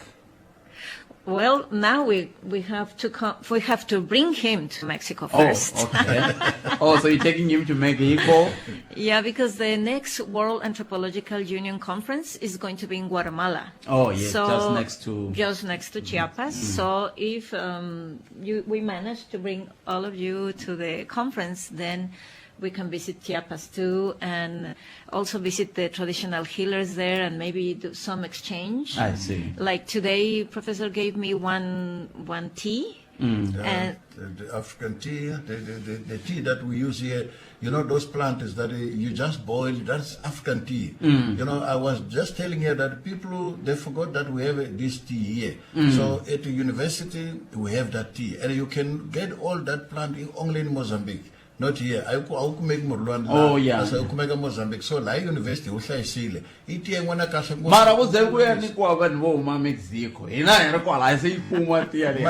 Well, now we have to bring him to Mexico first.
Oh, okay. So you're taking him to Mexico?
Yeah, because the next World Anthropological Union Conference is going to be in Guatemala.
Oh, yes,
so
just next to
Chiapas. So if we manage to bring all of you to the conference, then we can visit Chiapas too, and also visit the traditional healers there, and maybe do some exchange.
I see.
Like today, Professor gave me one tea And
the African tea, the tea that we use here, you know, those plants that you just boil, that's African tea. You know, I was just telling you that people, they forgot that we have this tea here. So at the university, we have that tea. And you can get all that plant only in Mozambique. Not here. I could make Murluan.
Oh, yeah.
I could make a Mozambique. So, like university, we say, Sile.
Mara wo ze kuya ni kwa vanhu vo huma Mexico hina hi ri kwala se yi kuma tiya leyi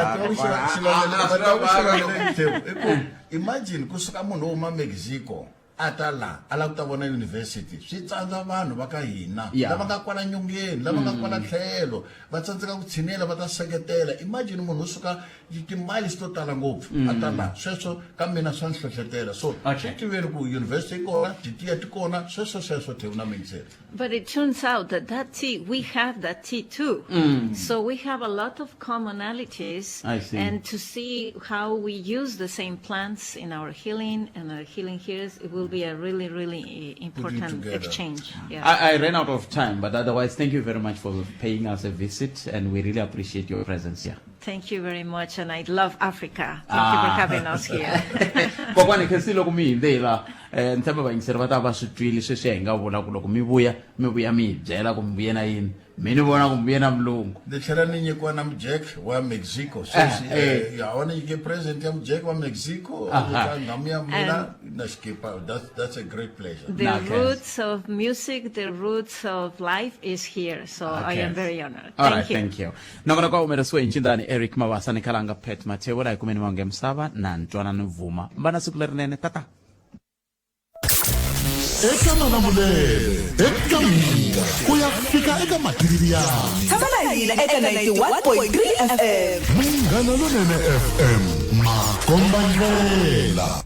imagine kusuka munhu wo huma Mexico ata la ala ku ta vona university swi tsandza vanhu va ka hina lava nga kwala nyongeni lava nga kwala tlhelo va tsandzeka ku tshinela va ta seketela. Imagine munhu wo suka timali to tala ngopfu ata la sweswo ka mina swa ni hlohlotela. So swi tiveni ku university kona titiya ti kona sweswo the una mengisela.
but it turns out that tea, we have that tea too. So we have a lot of commonalities.
I see.
And to see how we use the same plants in our healing and our healing here, it will be a really, really important exchange. Yeah.
I ran out of time, but otherwise, thank you very much for paying us a visit, and we really appreciate your presence here.
Thank you very much, and I love Africa. Thank you for having us here.
Kokwani khensi loko mi hindela ntshemba vayingiseri va ta va swi twile sweswi hi nga vula ku loko mi vuya mi hi byela ku mi vuye na yini mi ni vona ku mi vuye na mulungu.
Ni tlhela ni nyikiwa na mujek wa Mexico. Ya wona nyike president ya mujek wa Mexico ngamu ya mina na skipa. That's a great pleasure.
The roots of music, the roots of life is here, so I am very honored.
All right, thank you. Nokona kwa umeresiwe inchindani Eric Mabasa ni Khalanga Pet Mathebula hi kumeni wange msava na ntwanani Vuma mbana siku lerinene tata.
Eka Malamulele, eka Mika, kuyafika eka Matiriyana.
Tshama na hina eka 91.3 FM.
Munghana Lonene FM, Makombandlela.